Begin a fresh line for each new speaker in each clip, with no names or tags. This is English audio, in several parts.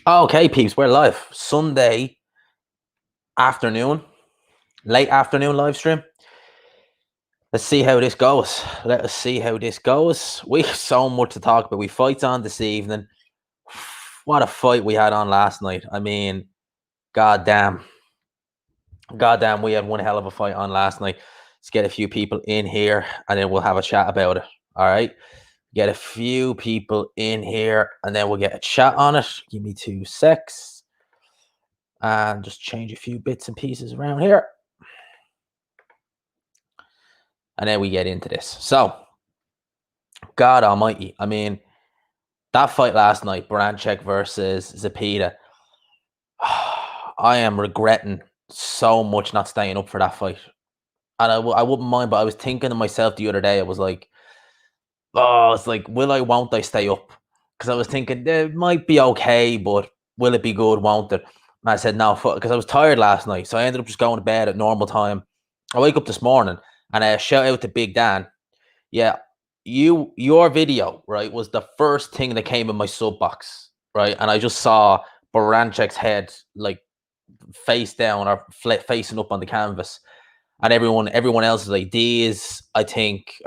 Okay, peeps, we're live. Sunday afternoon, late afternoon live stream. Let's see how this goes. Let us see how this goes. We have so much to talk about. We fight on this evening. What a fight we had on last night. I mean, goddamn. Goddamn, we had one hell of a fight on last night. Let's get a few people in here and then we'll have a chat about it. All right. Get a few people in here and then we'll get a chat on it. Give me 2 secs. And just change a few bits and pieces around here. And then we get into this. So, God almighty. I mean, that fight last night, Baranchyk versus Zepeda, I am regretting so much not staying up for that fight. And I wouldn't mind, but I was thinking to myself the other day, I was like, oh, it's like, won't I stay up? Because I was thinking, it might be okay, but will it be good, won't it? And I said, no, because I was tired last night. So I ended up just going to bed at normal time. I wake up this morning and I shout out to Big Dan. Yeah, your video, right, was the first thing that came in my sub box, right? And I just saw Baranchyk's head like face down or facing up on the canvas. And everyone else's ideas, I think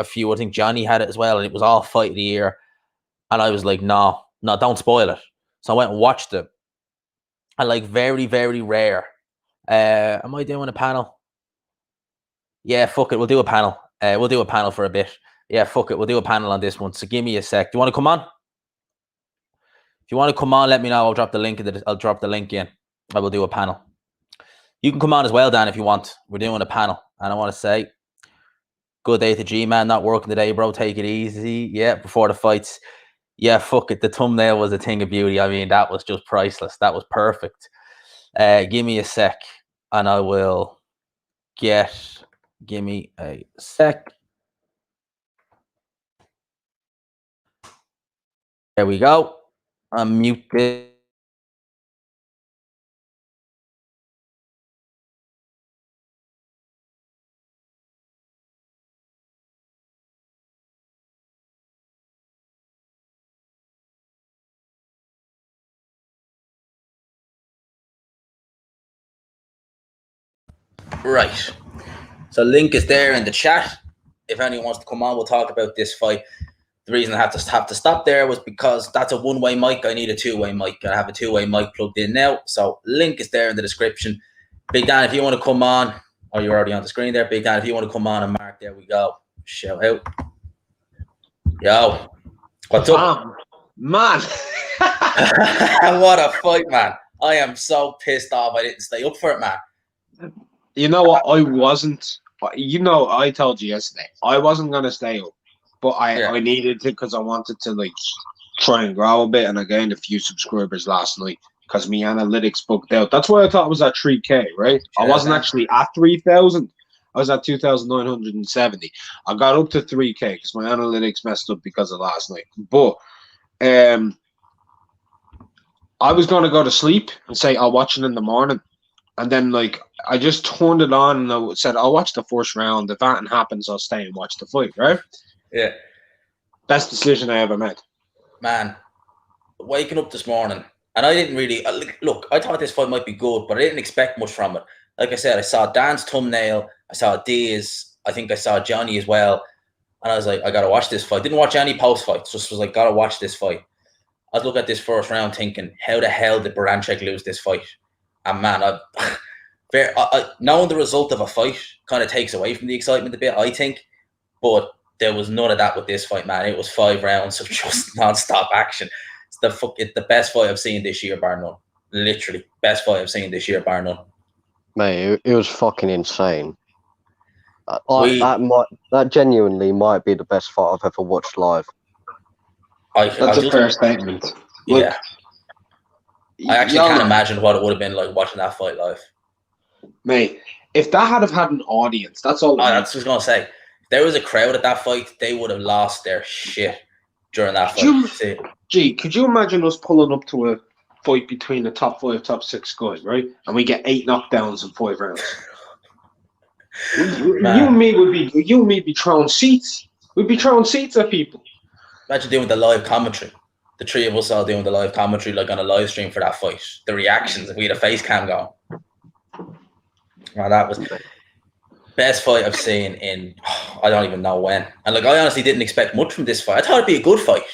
Johnny had it as well, and it was all fight of the year. And I was like, no, don't spoil it. So I went and watched it. And like very, very rare. Am I doing a panel? Yeah, fuck it. We'll do a panel. We'll do a panel for a bit. Yeah, fuck it. We'll do a panel on this one. So give me a sec. Do you want to come on? If you want to come on, let me know. I'll drop the link in. I'll drop the link in. I will do a panel. You can come on as well, Dan, if you want. We're doing a panel. And I want to say, good day to G-Man. Not working today, bro. Take it easy. Yeah, before the fights. Yeah, fuck it. The thumbnail was a thing of beauty. I mean, that was just priceless. That was perfect. Give me a sec. And I will give me a sec. There we go. Unmute this. Right. So link is there in the chat. If anyone wants to come on, we'll talk about this fight. The reason I have to stop there was because that's a one-way mic. I need a two-way mic. I have a two-way mic plugged in now. So link is there in the description. Big Dan, if you want to come on, oh, you're already on the screen there. Big Dan, if you want to come on and mark, there we go. Shout out. Yo, what's up?
Man.
What a fight, man. I am so pissed off I didn't stay up for it, man.
You know what? I wasn't. You know, I told you yesterday I wasn't gonna stay up, but I needed to because I wanted to like try and grow a bit, and I gained a few subscribers last night because my analytics booked out. That's why I thought it was at 3K, right? I wasn't actually at 3,000. I was at 2,970. I got up to 3K because my analytics messed up because of last night. But I was gonna go to sleep and say I'll watch it in the morning. And then, like, I just turned it on and I said, I'll watch the first round. If that happens, I'll stay and watch the fight, right?
Yeah.
Best decision I ever made.
Man, waking up this morning, and I didn't really, look, I thought this fight might be good, but I didn't expect much from it. Like I said, I saw Dan's thumbnail, I saw D's, I think I saw Johnny as well. And I was like, I got to watch this fight. Didn't watch any post-fights, just was like, got to watch this fight. I was looking at this first round thinking, how the hell did Baranchyk lose this fight? And man, knowing the result of a fight kind of takes away from the excitement a bit, I think. But there was none of that with this fight, man. It was 5 rounds of just non-stop action. It's the best fight I've seen this year, bar none. Literally, best fight I've seen this year, bar none.
Mate, it was fucking insane. That genuinely might be the best fight I've ever watched live.
That's a fair statement.
Yeah. I actually can't imagine what it would have been like watching that fight live.
Mate, if that had an audience, that's all.
That's what I was going to say. If there was a crowd at that fight, they would have lost their shit during that fight.
Could you imagine us pulling up to a fight between the top 5, top 6 guys, right? And we get 8 knockdowns in 5 rounds. You and me would be throwing seats. We'd be throwing seats at people.
Imagine doing the live commentary. the three of us all doing the live commentary, like on a live stream for that fight. The reactions, we had a face cam going. Well, that was best fight I've seen in I don't even know when. And like I honestly didn't expect much from this fight. I thought it'd be a good fight,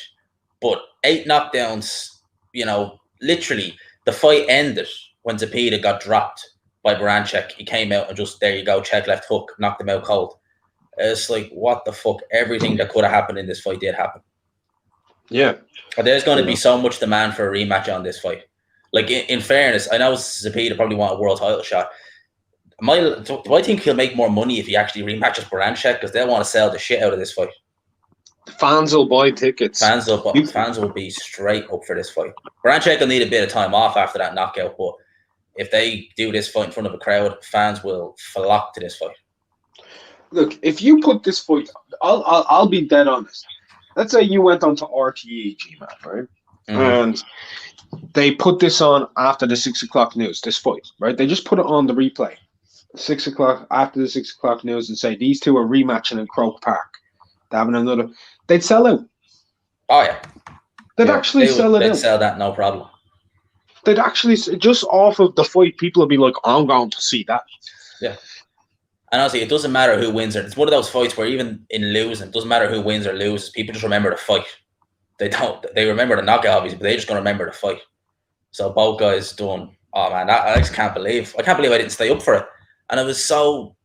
but 8 knockdowns. You know, literally the fight ended when Zepeda got dropped by Baranchyk. He came out and just there you go, check left hook, knocked him out cold. It's like what the fuck? Everything that could have happened in this fight did happen.
Yeah,
but there's going to be so much demand for a rematch on this fight. Like in fairness, I know Zepeda probably want a world title shot. Do I think he'll make more money if he actually rematches Baranchyk because they'll want to sell the shit out of this fight.
Fans will buy tickets.
Fans will be straight up for this fight. Baranchyk will need a bit of time off after that knockout, but if they do this fight in front of a crowd, fans will flock to this fight.
Look, if you put this fight, I'll be dead honest. Let's say you went on to RTE, G-Man, right? And they put this on after the 6 o'clock news, this fight, right? They just put it on the replay. 6 o'clock, after the 6 o'clock news, and say these two are rematching in Croke Park. They're having another. They'd sell out.
Oh, yeah.
They'd actually sell it out.
They'd sell that, no problem.
They'd actually, just off of the fight, people would be like, I'm going to see that.
Yeah. And honestly, it doesn't matter who wins it. It's one of those fights where even in losing, it doesn't matter who wins or loses. People just remember the fight. They remember the knockout, obviously, but they're just going to remember the fight. So both guys done. Oh, man, I just can't believe. I can't believe I didn't stay up for it. And it was so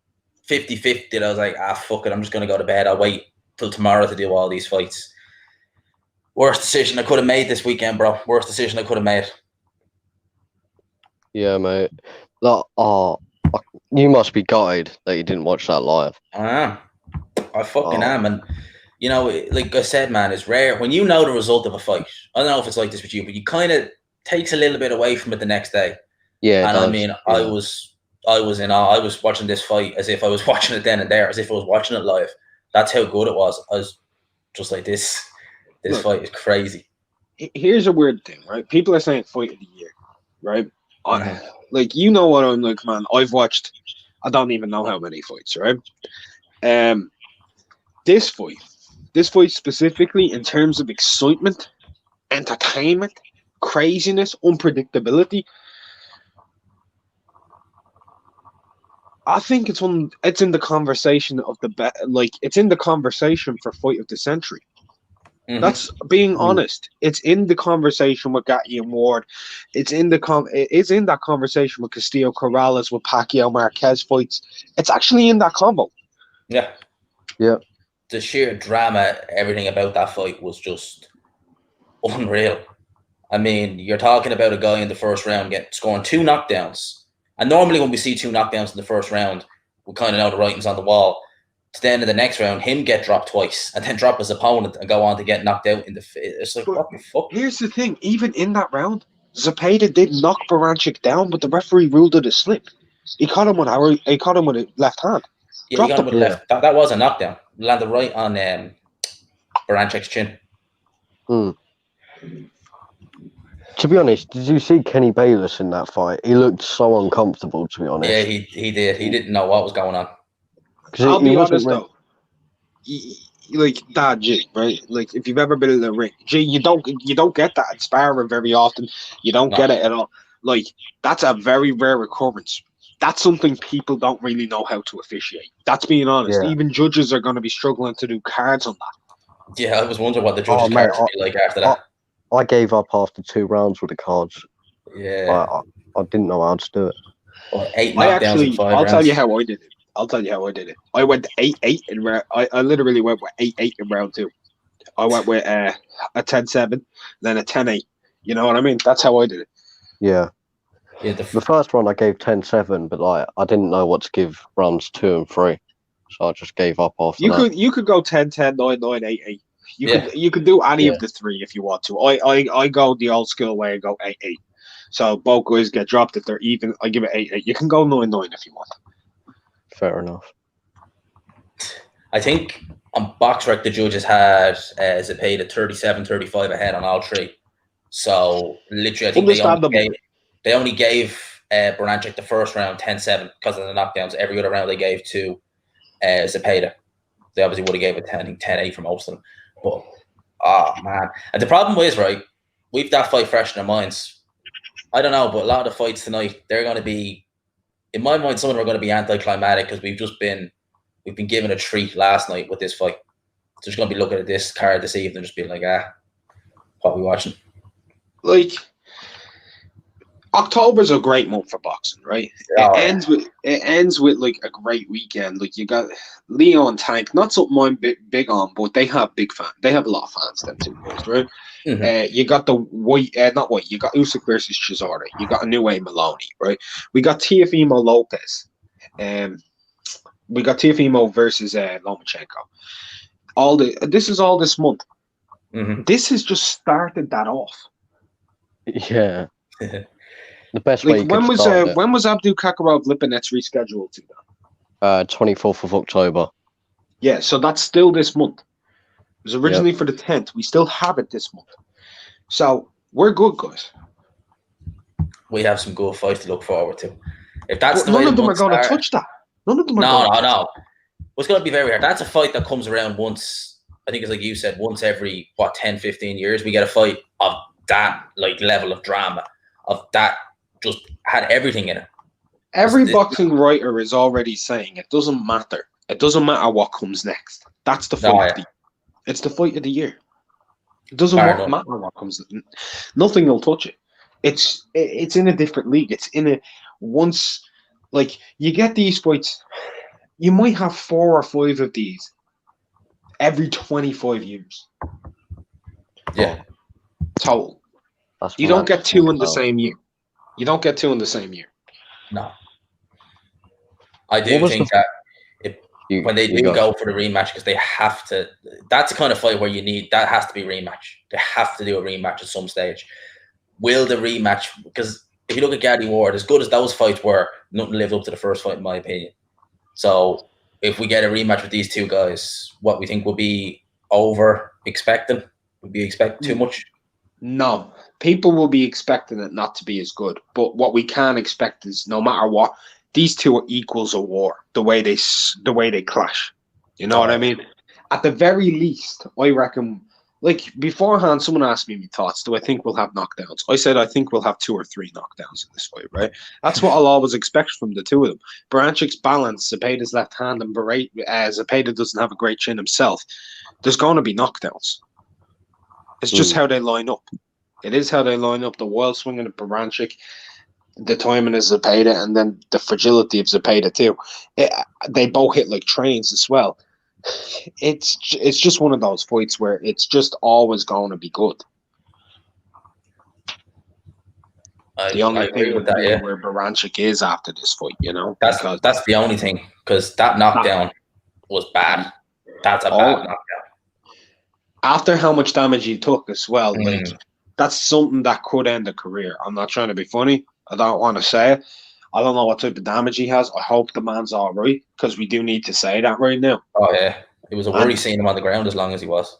50-50 that I was like, fuck it. I'm just going to go to bed. I'll wait till tomorrow to do all these fights. Worst decision I could have made this weekend, bro. Worst decision I could have made.
Yeah, mate. Like, you must be gutted that you didn't watch that live.
I am. I fucking am. And, you know, like I said, man, it's rare. When you know the result of a fight, I don't know if it's like this with you, but you kind of takes a little bit away from it the next day.
Yeah.
And I mean, yeah. I was in awe. I was watching this fight as if I was watching it then and there, as if I was watching it live. That's how good it was. I was just like, this fight is crazy.
Here's a weird thing, right? People are saying fight of the year, right? Like, you know what I'm like, man. I've watched, I don't even know how many fights, right? This fight specifically, in terms of excitement, entertainment, craziness, unpredictability, I think it's in the conversation of it's in the conversation for fight of the century. That's being honest. It's in the conversation with Gattian Ward. It's in that conversation with Castillo Corrales, with Pacquiao Marquez fights. It's actually in that combo.
Yeah.
Yeah.
The sheer drama, everything about that fight was just unreal. I mean, you're talking about a guy in the first round scoring 2 knockdowns. And normally when we see 2 knockdowns in the first round, we kind of know the writing's on the wall. To then in the next round, him get dropped twice and then drop his opponent and go on to get knocked out in the face. It's like, what the fuck?
Here's the thing. Even in that round, Zepeda did knock Baranchyk down, but the referee ruled it a slip. He caught him with a left hand.
Yeah, he got him with a left. That was a knockdown. Landed right on Baranchyk's chin.
To be honest, did you see Kenny Bayless in that fight? He looked so uncomfortable, to be honest.
Yeah, he did. He didn't know what was going on.
I'll be honest, though. Like that, G, right? Like, if you've ever been in the ring, G, you don't get that in sparring very often. You don't get it at all. Like, that's a very rare occurrence. That's something people don't really know how to officiate. That's being honest. Yeah. Even judges are going to be struggling to do cards on that.
Yeah, I was wondering what the judges' cards would be like after that.
I gave up after 2 rounds with the cards.
Yeah.
I didn't know how to do it.
Well, 8 knockdowns in 5 rounds.
I'll tell you how I did it. I went 8-8 in round. I literally went with 8-8 in round 2. I went with a 10-7, then a 10-8. You know what I mean? That's how I did it.
Yeah. The first one I gave 10-7, but like I didn't know what to give rounds 2 and 3, so I just gave up after that.
You could go 10-10, 9-9, 8-8. You could do any of the 3 if you want to. I go the old school way and go 8-8. So both guys get dropped if they're even. I give it 8-8. You can go 9-9 if you want.
Fair enough.
I think on BoxRec the judges had Zepeda 37-35 ahead on all 3. So literally, I think they only gave Baranchyk the first round 10-7 because of the knockdowns. Every other round they gave to Zepeda. They obviously would have gave it 10-8 for most of them. But Oh man, and the problem is, right, we've that fight fresh in our minds. I don't know, but a lot of the fights tonight, they're going to be, in my mind, some of them are going to be anticlimactic because we've been given a treat last night with this fight. So just going to be looking at this card this evening and just being like, what are we watching?
Like, October's a great month for boxing, right? It ends with like a great weekend. Like you got Leo and Tank, not something I'm big on, but they have big fans. They have a lot of fans. Them two boys, right?
Mm-hmm.
You got the not white. You got Usyk versus Chisora. You got a new way Maloney, right? We got Teofimo Lopez. We got Teofimo versus Lomachenko. This is all this month.
Mm-hmm.
This has just started that off.
Yeah. The best
like
way
when was Abdul Kakarov Lipinets rescheduled to that?
24th of October.
Yeah, so that's still this month. It was originally for the 10th. We still have it this month. So we're good, guys.
We have some good fights to look forward to. If that's the
none of them are going to touch that. None of them are going to.
No. It's going to be very hard. That's a fight that comes around once, I think it's like you said, once every, 10, 15 years, we get a fight of that like level of drama, of that just had everything in it.
Every boxing writer is already saying it doesn't matter. It doesn't matter what comes next. That's the fight. It's the fight of the year. It doesn't matter what comes. Nothing will touch it. It's in a different league. It's in a once like you get these fights. You might have 4 or 5 of these every 25 years.
Yeah.
Total. You don't get 2 in the same year. You don't get 2 in the same year.
No. I do think that when they do go for the rematch, because they have to, that's the kind of fight where that has to be rematch. They have to do a rematch at some stage. Will the rematch, because if you look at Gatti Ward, as good as those fights were, nothing lived up to the first fight, in my opinion. So if we get a rematch with these two guys, what we think will be over expecting? Would we expect too much?
No. People will be expecting it not to be as good. But what we can expect is no matter what, these two are equals of war, the way they clash. You know what I mean? At the very least, I reckon, like beforehand, someone asked me my thoughts. Do I think we'll have knockdowns? I said I think we'll have 2 or 3 knockdowns in this fight, right? That's what I'll always expect from the two of them. Baranchyk's balance, Zepeda's left hand, and Zepeda doesn't have a great chin himself. There's going to be knockdowns. It's just how they line up. It is how they line up. The wild swinging of Baranchyk, the timing of Zepeda, and then the fragility of Zepeda too. They both hit like trains as well. It's just one of those fights where it's just always going to be good. The only thing would be where Baranchyk is after this fight, you know.
That's the only thing, because that knockdown was bad. That's a bad knockdown.
After how much damage he took as well, like that's something that could end a career. I'm not trying to be funny. I don't want to say it. I don't know what type of damage he has. I hope the man's all right, because we do need to say that right now.
Oh, yeah. It was a worry seeing him on the ground as long as he was.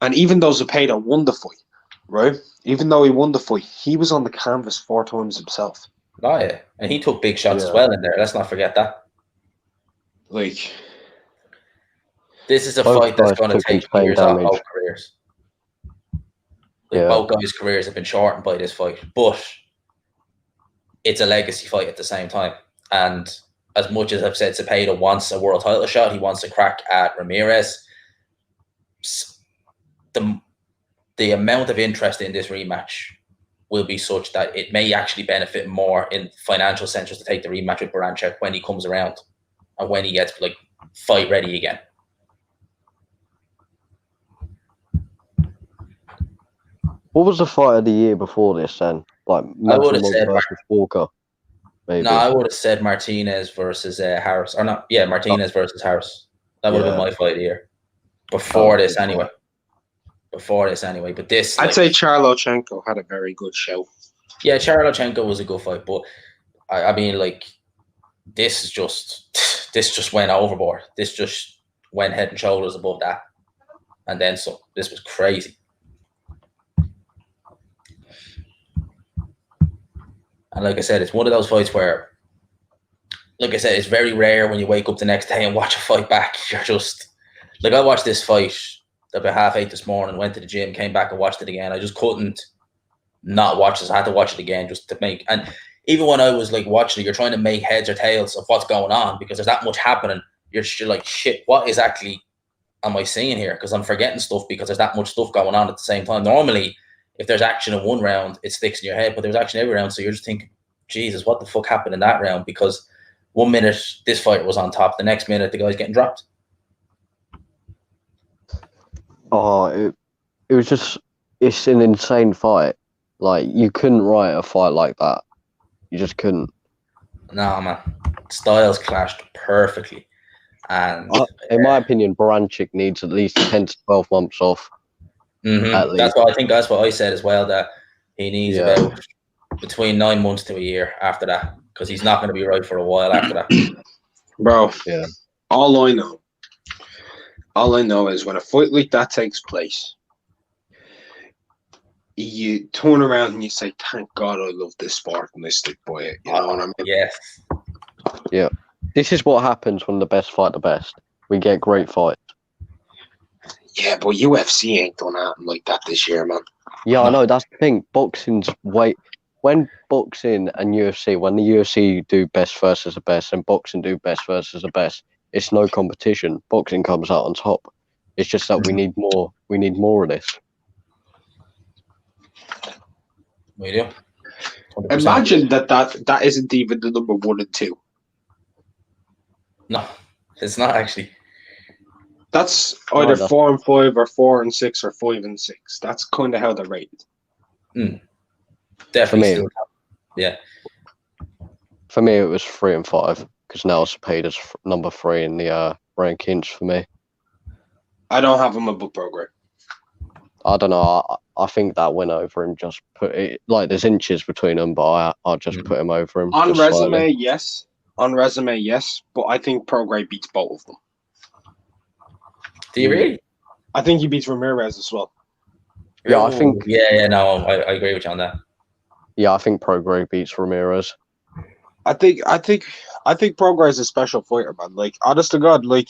And even though Zepeda won the fight, right? Even though he won the fight, he was on the canvas 4 times himself.
Oh, yeah. And he took big shots as well in there. Let's not forget that.
Like,
this is a fight that's going to take years off both careers. Both guys' careers have been shortened by this fight. But it's a legacy fight at the same time. And as much as I've said Zepeda wants a world title shot, he wants to crack at Ramirez. The amount of interest in this rematch will be such that it may actually benefit more in financial sense to take the rematch with Baranchyk when he comes around and when he gets like fight ready again.
What was the fight of the year before this then? Like
I would have said
versus Walker. Maybe.
No, I would have said Martinez versus Harris. Or not, yeah, Martinez versus Harris. That would have been my fight of the year. Before this anyway. But this,
I'd say Charlochenko had a very good show.
Yeah, Charlochenko was a good fight, but I mean, like, this just went overboard. This just went head and shoulders above that. And then some. This was crazy. And like I said, it's one of those fights where, like I said, it's very rare when you wake up the next day and watch a fight back. You're just, like, I watched this fight about 8:30 this morning, went to the gym, came back and watched it again. I just couldn't not watch this. I had to watch it again just to make, and even when I was like watching it, you're trying to make heads or tails of what's going on because there's that much happening. You're like, shit, what is actually am I seeing here? Because I'm forgetting stuff because there's that much stuff going on at the same time. Normally, if there's action in one round, it sticks in your head, but there's action every round. So you're just thinking, Jesus, what the fuck happened in that round? Because 1 minute this fighter was on top, the next minute the guy's getting dropped.
Oh, it was just, it's an insane fight. Like, you couldn't write a fight like that. You just couldn't.
No, man. Styles clashed perfectly. And
in my opinion, Baranchyk needs at least 10 to 12 months off.
Mm-hmm. That's what I said as well, that he needs about between 9 months to a year after that, because he's not going to be right for a while after that.
Bro,
yeah.
All I know is when a fight like that takes place, you turn around and you say, "Thank God I love this sport and I stick by it." You know what I mean?
Yes.
Yeah. This is what happens when the best fight the best. We get great fights.
Yeah, but UFC ain't done anything like that this year, man.
Yeah, I know. That's the thing. Boxing's when boxing and UFC, when the UFC do best versus the best and boxing do best versus the best, it's no competition. Boxing comes out on top. It's just that we need more. We need more of this.
We do. 100%.
Imagine that isn't even the number 1 and 2.
No, it's not actually.
That's either 4 and 5 or 4 and 6 or 5 and 6. That's kind of how they're rated.
Definitely. Still, yeah.
For me, it was 3 and 5 because now Zepeda's number 3 in the rankings for me.
I don't have him above Prograde.
I don't know. I think that win over him just put it like there's inches between them, but I'll just put him over him.
On resume, slightly. Yes. On resume, yes. But I think Prograde beats both of them.
Do you really?
I think he beats Ramirez as well.
Yeah, I think.
Yeah, no, I agree with you on that.
Yeah, I think Prograde beats Ramirez.
I think Prograde is a special fighter, man. Like, honest to God, like,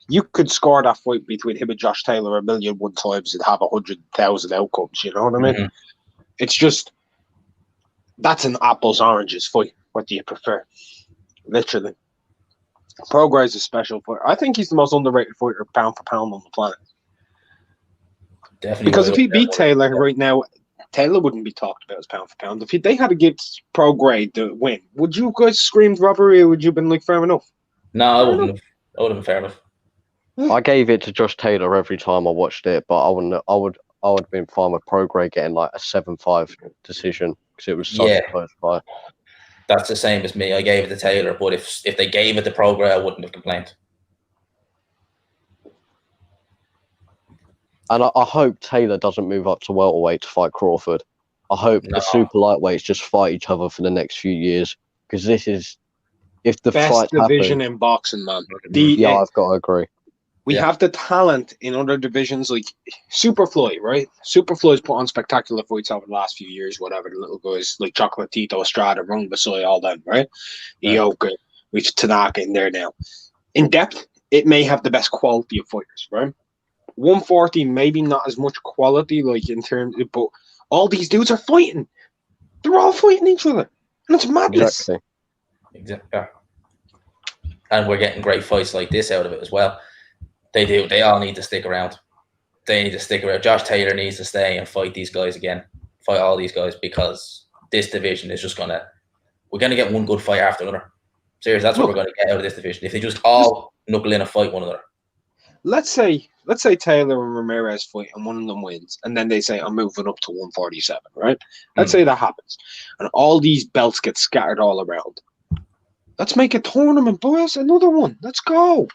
you could score that fight between him and Josh Taylor 1,000,001 times and have 100,000 outcomes. You know what I mean? Mm-hmm. It's just that's an apples oranges fight. What do you prefer? Literally, Prograde is a special fighter. I think he's the most underrated fighter pound for pound on the planet. Definitely, because if he beat Taylor right now, Taylor wouldn't be talked about as pound for pound. If they had to give Prograde the win, would you guys scream robbery or would you have been like fair enough?
No, I wouldn't have. I would have been fair enough.
I gave it to Josh Taylor every time I watched it, but I would have been fine with Prograde getting like a 7-5 decision because it was such a close fight.
That's the same as me. I gave it to Taylor, but if they gave it to Prograde, I wouldn't have complained.
And I hope Taylor doesn't move up to welterweight to fight Crawford. I hope the super lightweights just fight each other for the next few years because this is if the
best division in boxing, man.
I've got to agree.
We have the talent in other divisions like Superfly, right? Superfly's put on spectacular fights over the last few years, whatever. The little guys like Chocolatito, Estrada, Rung Basoi, all them, right? Ioka, we've Tanaka in there now. In depth, it may have the best quality of fighters, right? 140, maybe not as much quality, like in terms of, but all these dudes are fighting. They're all fighting each other. And it's madness.
Exactly. Yeah. And we're getting great fights like this out of it as well. They do. They all need to stick around. They need to stick around. Josh Taylor needs to stay and fight these guys again. Fight all these guys because this division is just we're going to get one good fight after another. Seriously, that's what we're going to get out of this division. If they just all knuckle in and fight one another.
Let's say Taylor and Ramirez fight and one of them wins, and then they say, I'm moving up to 147, right? Let's say that happens. And all these belts get scattered all around. Let's make a tournament, boys. Another one. Let's go.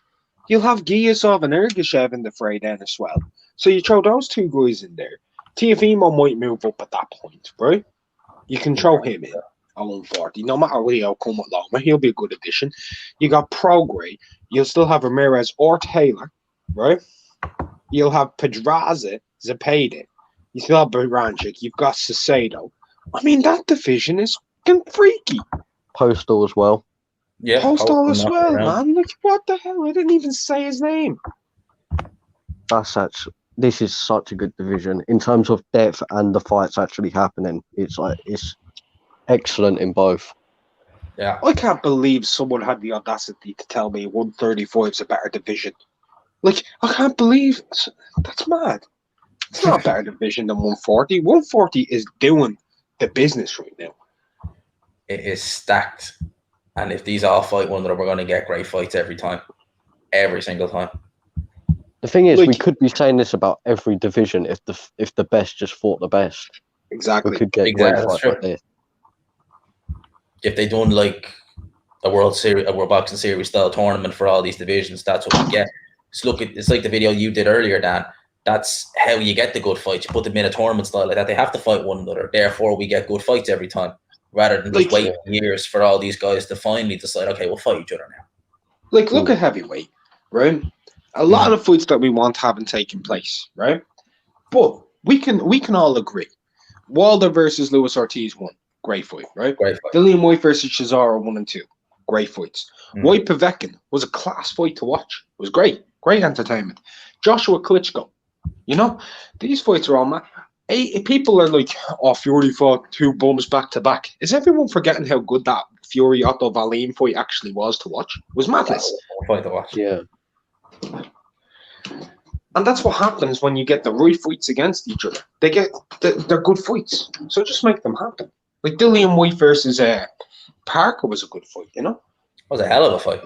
You'll have Giasov and Ergashev in the fray then as well. So you throw those two guys in there. Tiafimo might move up at that point, right? You can throw him in at 140. No matter what the outcome with Loma, he'll be a good addition. You got Prograde. You'll still have Ramirez or Taylor, right? You'll have Pedraza, Zepeda. You still have Baranchyk. You've got Cicero. I mean, that division is freaky.
Postal as well.
Yeah, Postal as well, man. Look, what the hell? I didn't even say his name.
That's this is such a good division in terms of depth and the fights actually happening. It's excellent in both.
Yeah.
I can't believe someone had the audacity to tell me 135 is a better division. Like, I can't believe that's mad. It's not a better division than 140. 140 is doing the business right now.
It is stacked. And if these all fight one another, we're going to get great fights every time. Every single time.
The thing is,
Like-
we could be saying this about every division if the best just fought the best.
Exactly.
We could get
Exactly,
great
that's
fights
true.
like this.
If they done like a World Boxing Series style tournament for all these divisions, that's what we get. Just it's like the video you did earlier, Dan. That's how you get the good fights. You put them in a tournament style like that. They have to fight one another. Therefore, we get good fights every time, rather than just
Like-
wait years for all these guys to finally decide, okay, we'll fight each other now.
Like, look at heavyweight, right? A lot of fights that we want haven't taken place, right? But we can all agree. Wilder versus Luis Ortiz 1, great fight, right?
Great fight.
Dillian White versus Cesaro 1 and 2, great fights.
Mm.
White Povetkin was a class fight to watch. It was great entertainment. Joshua Klitschko, these fights are all mad. People are like, oh, Fury fought 2 bums back to back. Is everyone forgetting how good that Fury Otto Wallin fight actually was to watch? It was madness.
Fight to watch.
Yeah.
And that's what happens when you get the right fights against each other. They're good fights. So just make them happen. Like Dillian White versus Parker was a good fight,
It was a hell of a fight.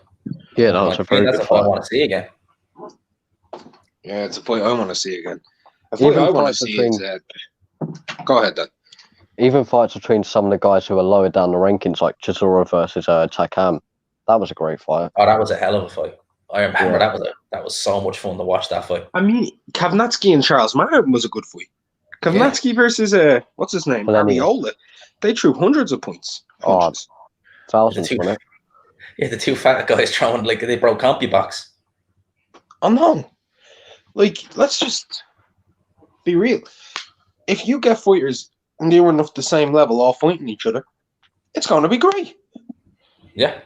Yeah, that was a very
That's
good
a fight I
fight.
want to see again.
Yeah, it's a fight I want to see again. A
Even
fight I want to
fights
see
between-
is go ahead, then.
Even fights between some of the guys who are lower down the rankings, like Chisora versus Takam, that was a great fight.
Oh, that was a hell of a fight. I remember
Yeah.
that was so much fun to watch that fight.
I mean, Kavnatsky and Charles Martin was a good fight. Kavnatsky versus what's his name?
Millennium.
Ariola. They threw hundreds of points.
Oh,
Hundreds.
Thousands,
The two-
wasn't it?
Yeah, the 2 fat guys throwing like they broke CompuBox.
Oh no. Like, let's just be real. If you get fighters near enough the same level all fighting each other, it's going to be great.
Yeah.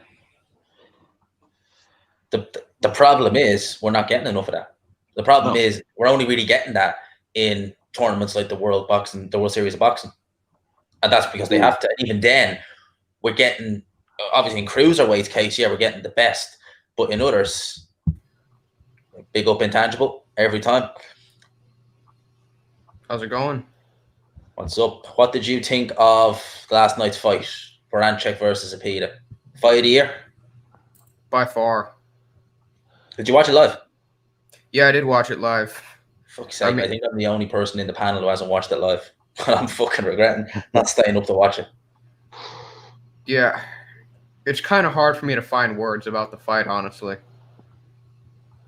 The problem is we're not getting enough of that. The problem
No.
is we're only really getting that in tournaments like the World Series of Boxing. And that's because they have to. Even then, we're getting, obviously in cruiserweight's case, yeah, we're getting the best. But in others, big up intangible every time.
How's it going?
What's up? What did you think of last night's fight? Baranchyk versus Zepeda. Fight of the year?
By far.
Did you watch it live?
Yeah, I did watch it live.
Fuck's sake, I
mean-
think I'm the only person in the panel who hasn't watched it live. I'm fucking regretting not staying up to watch it.
Yeah. It's kind of hard for me to find words about the fight, honestly.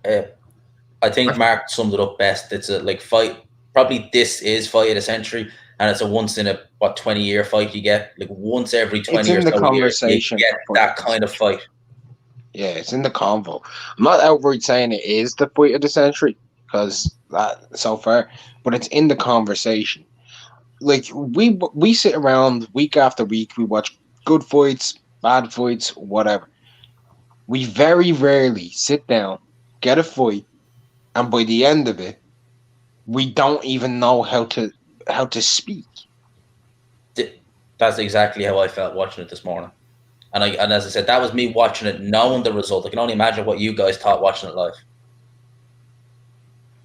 I think Mark summed it up best. It's a fight. Probably this is fight of the century, and it's a once in a 20-year fight you get. Like once every 20
It's in
years.
the conversation.
You get that kind of fight.
Yeah, it's in the convo. I'm not outright saying it is the fight of the century because that so far, but it's in the conversation. Like we sit around week after week, we watch good fights, bad fights, whatever. We very rarely sit down, get a fight, and by the end of it, we don't even know how to speak.
That's exactly how I felt watching it this morning. And as I said, that was me watching it, knowing the result. I can only imagine what you guys thought watching it live.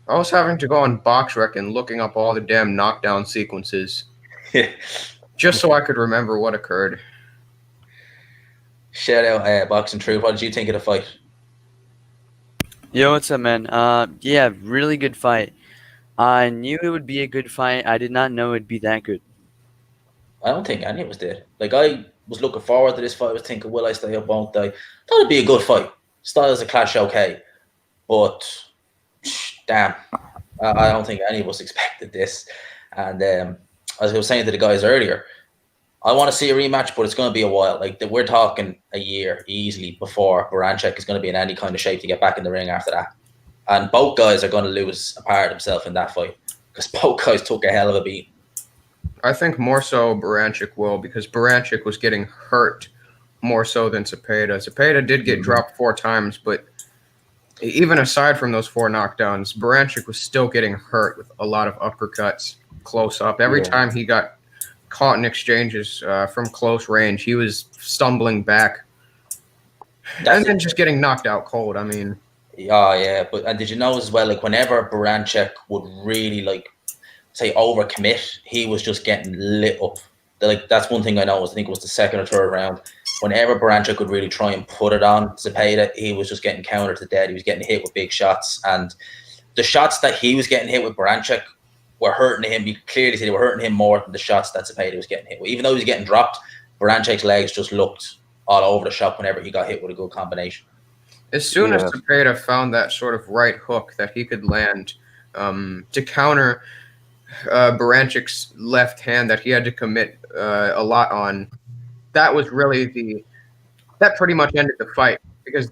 I was having to go on BoxRec and looking up all the damn knockdown sequences just so I could remember what occurred.
Shout out Boxing Truth. What did you think of the fight?
Yo, what's up, man? Yeah, really good fight. I knew it would be a good fight. I did not know it'd be that good.
I don't think any of us did. Like, I was looking forward to this fight. I was thinking, will I stay up, won't I? Thought it'd be a good fight. Styles of clash, okay. But, damn, I don't think any of us expected this. And as I was saying to the guys earlier, I want to see a rematch, but it's going to be a while. Like, we're talking a year easily before Baranchyk is going to be in any kind of shape to get back in the ring after that. And both guys are going to lose a part of themselves in that fight because both guys took a hell of a beat.
I think more so Baranchyk will because Baranchyk was getting hurt more so than Zepeda. Zepeda did get dropped 4 times, but even aside from those 4 knockdowns, Baranchyk was still getting hurt with a lot of uppercuts close up. Every time he got caught in exchanges from close range, he was stumbling back and then just getting knocked out cold. I mean,
and did you know as well, like whenever Baranchyk would really like say overcommit, he was just getting lit up. Like that's one thing I know. I think it was the second or third round. Whenever Baranchyk could really try and put it on Zepeda, he was just getting countered to death. He was getting hit with big shots, and the shots that he was getting hit with Baranchyk were hurting him. You clearly see they were hurting him more than the shots that Zepeda was getting hit with. Even though he was getting dropped, Baranchyk's legs just looked all over the shop whenever he got hit with a good combination.
As soon as Zepeda found that sort of right hook that he could land to counter Baranchyk's left hand that he had to commit a lot on, that was really that pretty much ended the fight, because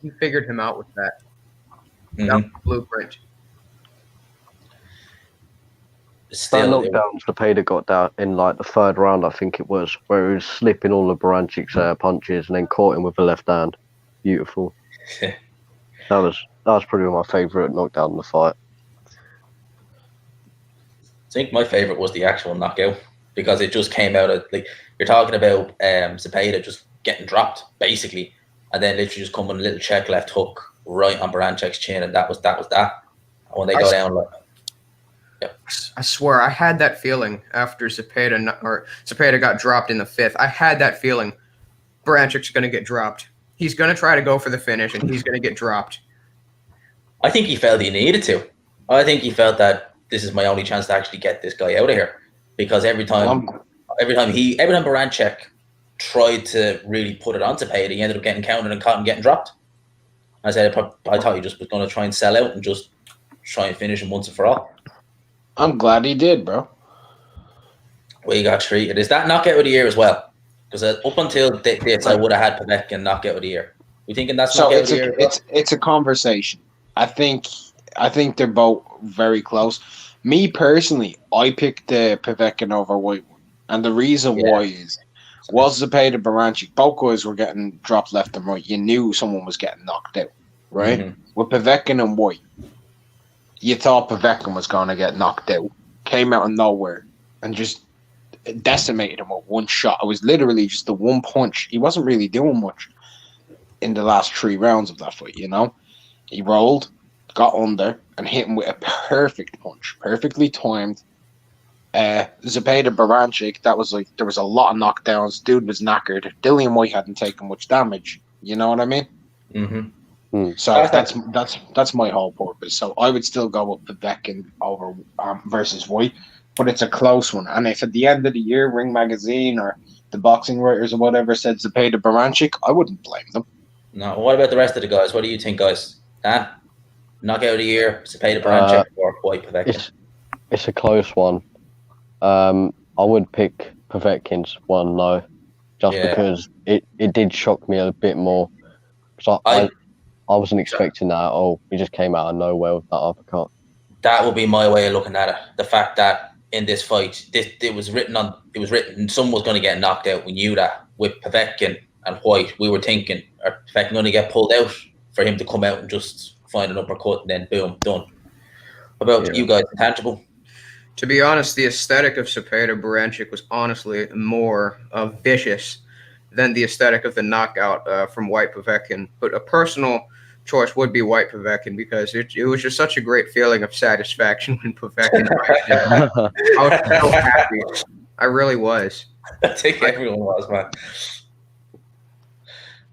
he figured him out with that. That was the blueprint.
That knockdown Zepeda got down in like the third round, I think it was, where he was slipping all of Baranchyk's punches and then caught him with the left hand. Beautiful. that was probably my favourite knockdown in the fight.
I think my favourite was the actual knockout, because it just came out of, like, you're talking about Zepeda just getting dropped basically, and then literally just coming a little check left hook right on Baranchyk's chin, and that was that. And when they go down, like,
I swear I had that feeling after Zepeda got dropped in the 5th. I had that feeling Baranchyk's going to get dropped. He's going to try to go for the finish, and he's going to get dropped.
I think he felt he needed to. I think he felt that this is my only chance to actually get this guy out of here, because every time Baranchyk tried to really put it on Zepeda, he ended up getting countered and caught and getting dropped. I said, I thought he just was going to try and sell out and just try and finish him once and for all.
I'm glad he did, bro.
Well, he got treated. Is that knockout of the year as well? Because up until this, I would have had Povetkin knockout of the year. We thinking that's knockout of the year?
It's a conversation. I think they're both very close. Me personally, I picked the Povetkin over White one, and the reason why was Zepeda, Baranchyk. Both guys were getting dropped left and right. You knew someone was getting knocked out, right? Mm-hmm. With Povetkin and White, you thought Povetkin was going to get knocked out. Came out of nowhere and just decimated him with one shot. It was literally just the one punch. He wasn't really doing much in the last 3 rounds of that fight, you know? He rolled, got under, and hit him with a perfect punch. Perfectly timed. Zepeda, Baranchyk, that was like, there was a lot of knockdowns. Dude was knackered. Dillian White hadn't taken much damage. You know what I mean?
Mm-hmm.
So that's my whole purpose. So I would still go with Povetkin over versus White, but it's a close one. And if at the end of the year, Ring Magazine or the boxing writers or whatever said Zepeda, Baranchyk, I wouldn't blame them.
No. What about the rest of the guys? What do you think, guys? Dan, knockout of the year, Zepeda, Baranchyk, or White, Povetkin?
It's a close one. I would pick Povetkin's one though, just because it did shock me a bit more. So I wasn't expecting that at all. He just came out of nowhere with that uppercut.
That would be my way of looking at it. The fact that in this fight, it was written someone was going to get knocked out. We knew that. With Povetkin and White, we were thinking, are Povetkin going to get pulled out for him to come out and just find an uppercut and then boom, done. What about you guys, Intangible?
To be honest, the aesthetic of Zepeda Baranchyk was honestly more vicious than the aesthetic of the knockout from White Povetkin. But a personal choice would be White Povetkin, because it was just such a great feeling of satisfaction when Povetkin I was so happy. I really was.
I think everyone was, man.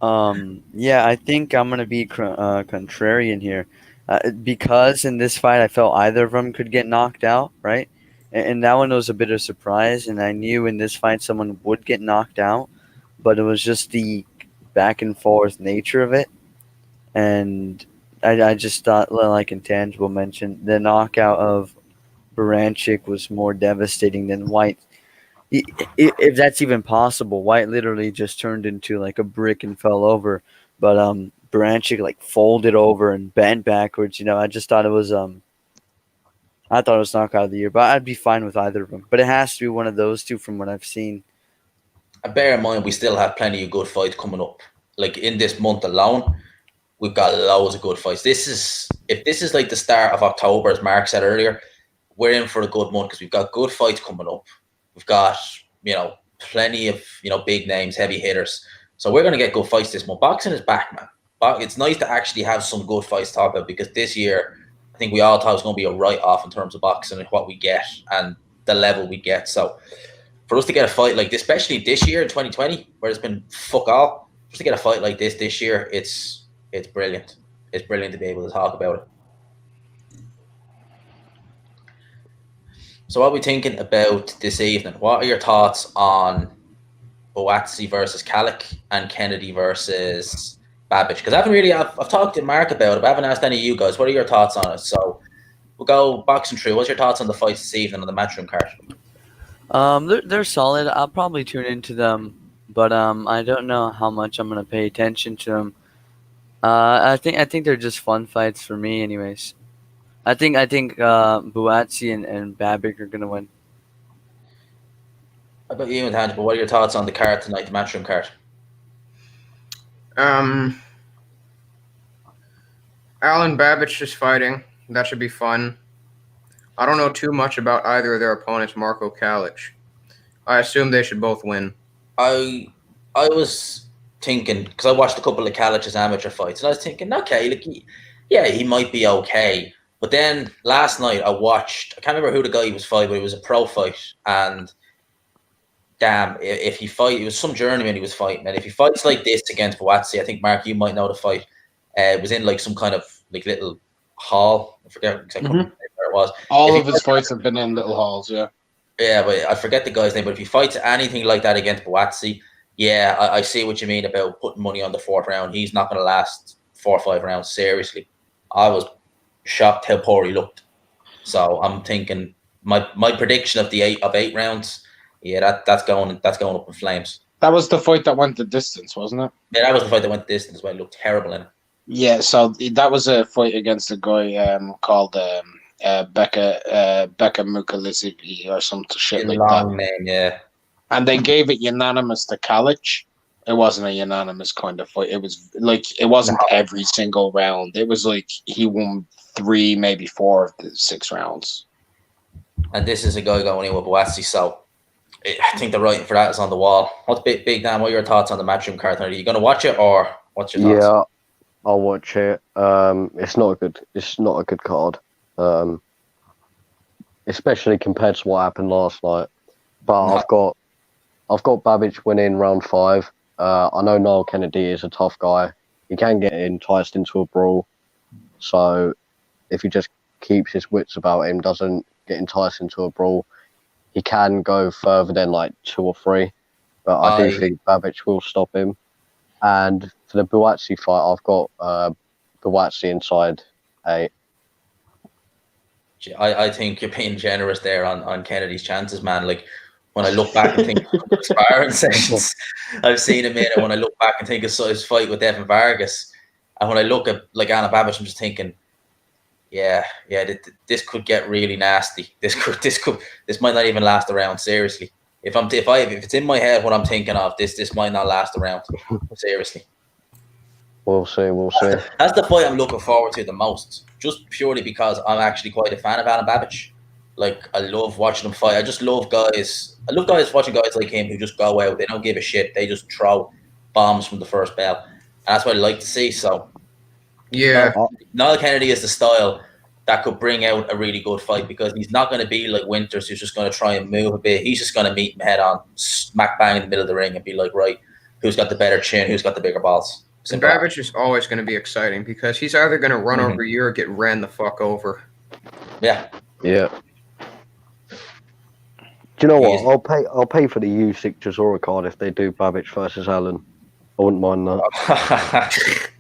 I think I'm gonna be contrarian here, because in this fight I felt either of them could get knocked out, right? And that one was a bit of a surprise, and I knew in this fight someone would get knocked out, but it was just the back and forth nature of it. And I just thought, like Intangible mentioned, the knockout of Baranchyk was more devastating than White. If that's even possible, White literally just turned into like a brick and fell over. But Baranchyk like folded over and bent backwards. You know, I just thought it was I thought it was knockout of the year, but I'd be fine with either of them. But it has to be one of those two from what I've seen.
And bear in mind, we still have plenty of good fights coming up. Like in this month alone, we've got loads of good fights. If this is like the start of October, as Mark said earlier, we're in for a good month because we've got good fights coming up. We've got, plenty of, big names, heavy hitters. So we're going to get good fights this month. Boxing is back, man. But it's nice to actually have some good fights to talk about because this year, I think we all thought it was going to be a write-off in terms of boxing and what we get and the level we get. So for us to get a fight like this, especially this year in 2020, where it's been fuck all, just to get a fight like this year, it's brilliant. It's brilliant to be able to talk about it. So what are we thinking about this evening? What are your thoughts on Buatsi versus Kalik and Kennedy versus Babic? Because I've talked to Mark about it, but I haven't asked any of you guys. What are your thoughts on it? So we'll go boxing through. What's your thoughts on the fights this evening on the matchroom card?
They're solid. I'll probably tune into them, but I don't know how much I'm gonna pay attention to them. I think they're just fun fights for me, anyways. I think Buatsi and Babic are gonna win.
How about you, Intangible? What are your thoughts on the card tonight, the matchroom card?
Alan Babic just fighting. That should be fun. I don't know too much about either of their opponents, Marco Kalic. I assume they should both win.
I was thinking, because I watched a couple of Kalic's amateur fights, and I was thinking, okay, he might be okay. But then last night I can't remember who the guy was fighting, but it was a pro fight, and damn, if he fight, it was some journeyman he was fighting, and if he fights like this against Buatsi, I think, Mark, you might know the fight. It was in like some kind of like little hall. I forget exactly where it was.
All of his fights have been in little halls, yeah.
Yeah, but I forget the guy's name. But if he fights anything like that against Buatsi, yeah, I see what you mean about putting money on the fourth round. He's not going to last 4 or 5 rounds. Seriously, I was shocked how poor he looked. So I'm thinking my prediction of eight rounds. Yeah, that's going up in flames.
That was the fight that went the distance, wasn't it?
Yeah, that was the fight that went the distance. Where he looked terrible in it.
Yeah, so that was a fight against a guy called Becca Mukalizivi or some shit like that.
Long name, yeah.
And they gave it unanimous to Kalic. It wasn't a unanimous kind of fight. It was like it wasn't every single round. It was like he won 3, maybe 4 of the 6 rounds. And
this is a guy going in with Buatsi, so I think the writing for that is on the wall. What's Big Dan? What are your thoughts on the matchroom card? Are you going to watch it, or what's your thoughts?
Yeah, I'll watch it. It's not a good card, especially compared to what happened last night. But no. I've got Babic winning round 5. I know Niall Kennedy is a tough guy. He can get enticed into a brawl. So if he just keeps his wits about him, doesn't get enticed into a brawl, he can go further than like 2 or 3. But I do think Babic will stop him. And for the Buatsi fight, I've got Buatsi inside 8.
I think you're being generous there on Kennedy's chances, man. Like, when I look back and think of sparring sessions I've seen him in, and when I look back and think of his fight with Evan Vargas, and when I look at like Alan Babic, I'm just thinking, yeah, this could get really nasty. This might not even last a round. Seriously, if it's in my head what I'm thinking of, this might not last a round. Seriously.
We'll see.
That's the fight I'm looking forward to the most, just purely because I'm actually quite a fan of Alan Babic. Like, I love watching him fight. I just love guys. I love watching guys like him who just go out. They don't give a shit. They just throw bombs from the first bell. And that's what I like to see. So,
yeah,
Niall Kennedy is the style that could bring out a really good fight, because he's not going to be like Winters, who's just going to try and move a bit. He's just going to meet him head on, smack bang in the middle of the ring, and be like, right, who's got the better chin? Who's got the bigger balls?
And Babic is always going to be exciting because he's either going to run over you or get ran the fuck over.
Yeah.
Yeah. Do you know what? I'll pay for the Usyk Chisora card if they do Babic versus Allen. I wouldn't mind that.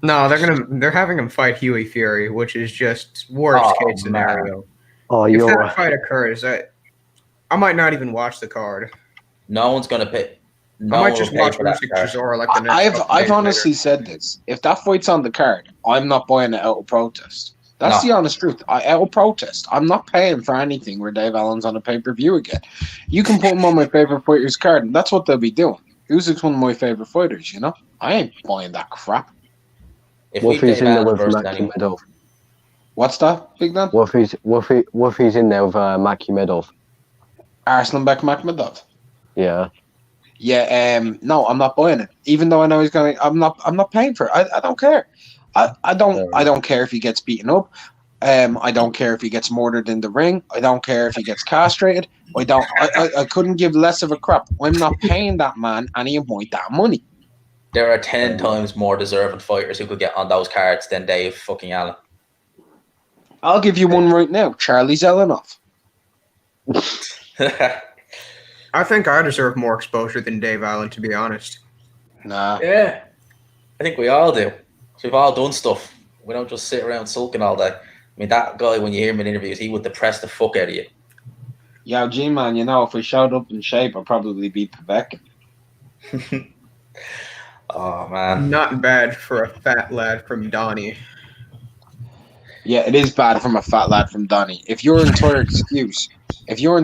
No, they're having him fight Huey Fury, which is just worst case scenario.
Oh,
if that fight occurs, I might not even watch the card.
No one's gonna pay.
I might just watch Usyk Chisora like the next.
I've honestly said this. If that fight's on the card, I'm not buying it out of protest. That's the honest truth. Out of protest, I'm not paying for anything where Dave Allen's on a pay-per-view again. You can put him on my favorite fighters card, and that's what they'll be doing. Usyk's one of my favorite fighters, you know? I ain't buying that crap.
If
What
we
if he's
Dave
in there
Allen
with
versus
Maki
anyone,
Medov?
What's that, Big Dan?
What if he's in there with Maki Medov?
Arsenal back Makhmedov.
Yeah.
Yeah, no, I'm not buying it. Even though I know he's going, I'm not paying for it. I don't care. I don't care if he gets beaten up. I don't care if he gets murdered in the ring. I don't care if he gets castrated. I couldn't give less of a crap. I'm not paying that man any of my damn money.
there are 10 times more deserving fighters who could get on those cards than Dave fucking Allen.
I'll give you one right now. Charlie Zelenoff.
I think I deserve more exposure than Dave Allen, to be honest.
Nah.
Yeah, I think we all do. So we've all done stuff. We don't just sit around sulking all day. I mean, that guy, when you hear him in interviews, he would depress the fuck out of you.
Yo, G-Man, if we showed up in shape, I'd probably beat Babic.
Oh, man.
Not bad for a fat lad from Donnie.
Yeah, it is bad from a fat lad from Donny. If your entire excuse, your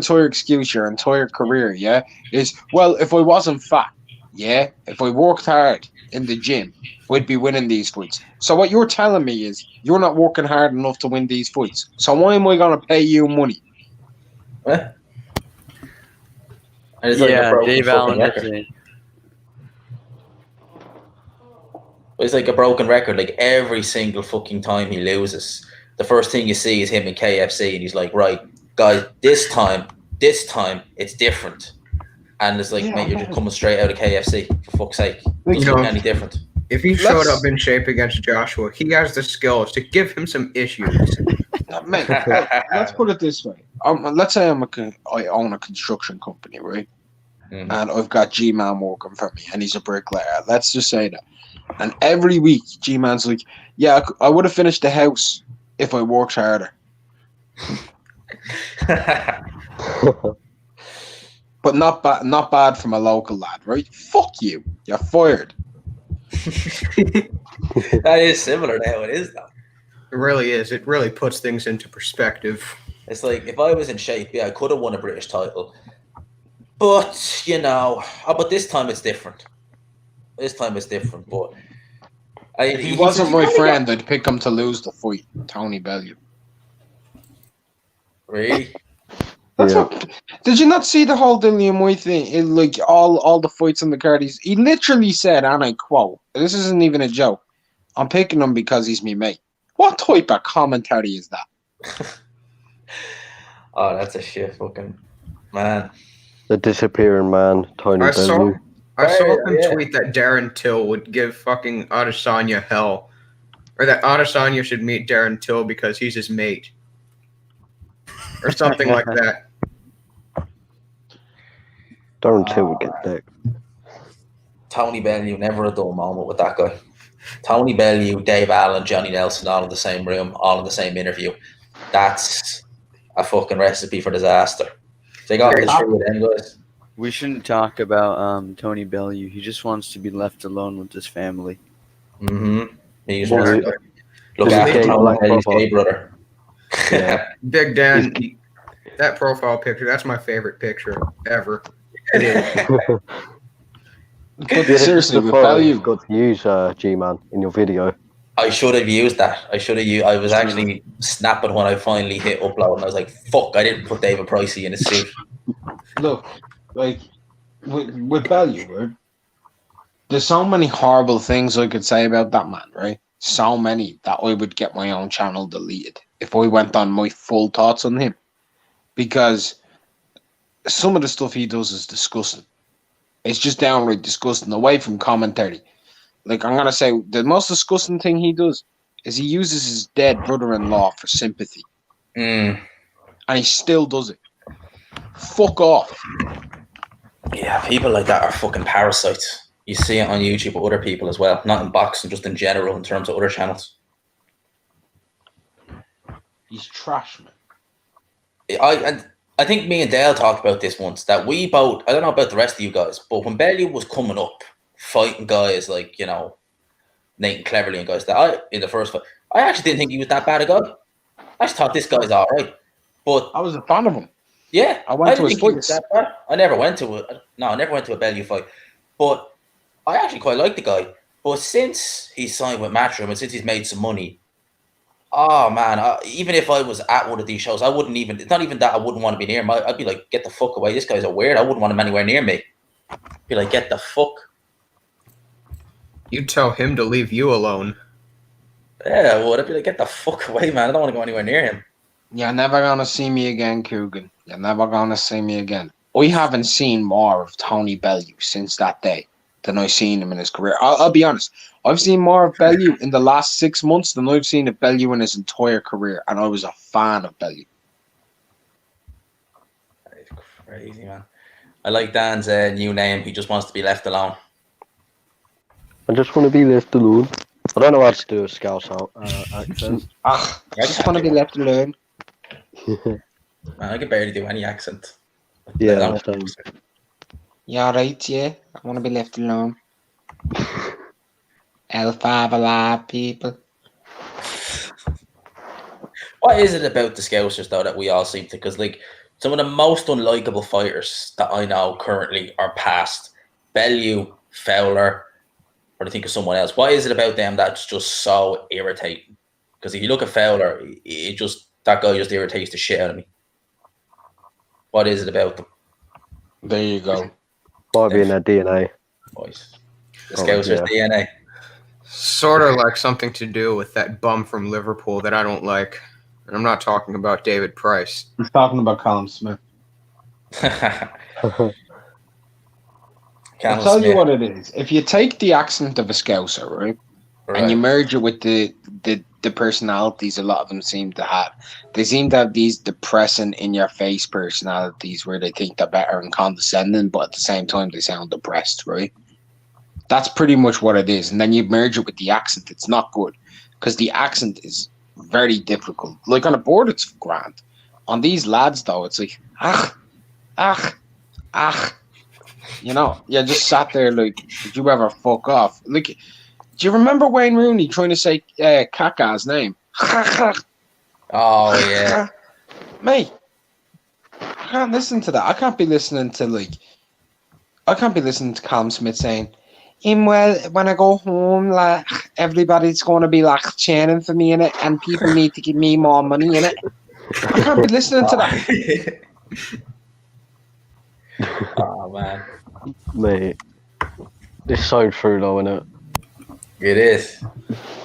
entire career, yeah, is, well, if I wasn't fat, yeah, if I worked hard in the gym, we'd be winning these fights. So what you're telling me is you're not working hard enough to win these fights. So why am I going to pay you money?
Eh? And it's like a broken
Dave
fucking
Allen
record.
is a
It's like a broken record. Like every single fucking time he loses, the first thing you see is him in KFC, and he's like, "Right, guys, this time, it's different." And it's like, mate, you're just coming straight out of KFC, for fuck's sake. Doesn't look any different.
If he showed up in shape against Joshua, he has the skills to give him some issues.
Mate, let's put it this way. Let's say I own a construction company, right?
Mhm.
And I've got G-Man working for me, and he's a bricklayer. Let's just say that. And every week, G-Man's like, yeah, I would have finished the house if I worked harder. But not bad from a local lad, right? Fuck you. You're fired.
That is similar to how it is, though.
It really is. It really puts things into perspective.
It's like, if I was in shape, yeah, I could have won a British title. But, but this time it's different. But
If he wasn't my friend, I'd pick him to lose the fight. Tony Bellew.
Really?
Did you not see the whole Dillian White thing? Like all the fights on the card, he literally said, and I quote, this isn't even a joke, I'm picking him because he's me mate. What type of commentary is that?
Oh, that's a shit fucking man.
The disappearing man, Tony Bellew.
I saw him tweet that Darren Till would give fucking Adesanya hell. Or that Adesanya should meet Darren Till because he's his mate. Or something like that.
Darren Till would get dick.
Tony Bellew, never a dull moment with that guy. Tony Bellew, Dave Allen, Johnny Nelson, all in the same room, all in the same interview. That's a fucking recipe for disaster. They got this through with them guys.
We shouldn't talk about Tony Bellew. He just wants to be left alone with his family.
Mm-hmm. He just
Yeah.
wants to look after Tony Bellew's gay brother.
Yeah.
Big Dan, that profile picture, that's my favorite picture ever. It is.
But seriously, with
You've
Bellew,
got to use G-Man in your video.
I should have used that. I was actually snapping when I finally hit upload, and I was like, "Fuck! I didn't put David Pricey in a suit."
look, like with Bellew, right? There's so many horrible things I could say about that man, right? So many that I would get my own channel deleted if I went on my full thoughts on him, because some of the stuff he does is disgusting. It's just downright disgusting. Away from commentary, like I'm gonna say, the most disgusting thing he does is he uses his dead brother-in-law for sympathy, and he still does it. Fuck off.
Yeah, people like that are fucking parasites. You see it on YouTube with other people as well, not in boxing, just in general in terms of other channels.
He's trash, man.
I think me and Dale talked about this once, that we both, I don't know about the rest of you guys, but when Bellew was coming up, fighting guys like, Nathan Cleverly and guys in the first fight, I actually didn't think he was that bad a guy. I just thought this guy's all right. But
I was a fan of him.
yeah,
I went to
didn't
his
think he was
fights.
that bad. I never went to a Bellew fight, but I actually quite liked the guy. But since he's signed with Matchroom and since he's made some money, oh man, even if I was at one of these shows, I wouldn't even. It's not even that I wouldn't want to be near him. I'd be like, get the fuck away. This guy's a weird. I wouldn't want him anywhere near me. Be like, get the fuck.
You tell him to leave you alone.
Yeah, I would. I'd be like, get the fuck away, man. I don't want to go anywhere near him.
You're never gonna see me again, Coogan. You're never gonna see me again. I haven't seen more of Tony Bellew since that day than I've seen him in his career. I'll be honest. I've seen more of Bellew in the last 6 months than I've seen of Bellew in his entire career, and I was a fan of Bellew.
That is crazy, man. I like Dan's new name. He just wants to be left alone.
I just want to be left alone. I don't know how to do a Scouse accent.
I just want to be left alone.
Man, I can barely do any accent.
Yeah,
I
that's
don't-
Yeah, right, yeah. I want to be left alone. L5 alive, people.
What is it about the Scousers, though, that we all seem to... Because, like, some of the most unlikable fighters that I know currently are past. Bellew, Fowler, or to think of someone else. What is it about them that's just so irritating? Because if you look at Fowler, that guy just irritates the shit out of me. What is it about them,
There you go.
Might be in their DNA.
boys? The
Oh,
Scousers'
yeah.
DNA.
Sort of like something to do with that bum from Liverpool that I don't like. And I'm not talking about David Price.
He's talking about Callum Smith. I'll tell you what it is. If you take the accent of a Scouser, right, and you merge it with the personalities a lot of them seem to have, they seem to have these depressing, in-your-face personalities where they think they're better and condescending, but at the same time they sound depressed, right? That's pretty much what it is. And then you merge it with the accent. It's not good because the accent is very difficult. Like on a board, it's grand. On these lads, though, it's like, you know, you just sat there like, did you ever fuck off? Like, do you remember Wayne Rooney trying to say Kaka's name?
Oh, yeah.
Mate, I can't listen to that. I can't be listening to Callum Smith saying, well, when I go home, like, everybody's going to be like cheering for me in it, and people need to give me more money in it. I can't be listening to that.
Oh, man.
Mate, it's so true though, isn't it?
It is.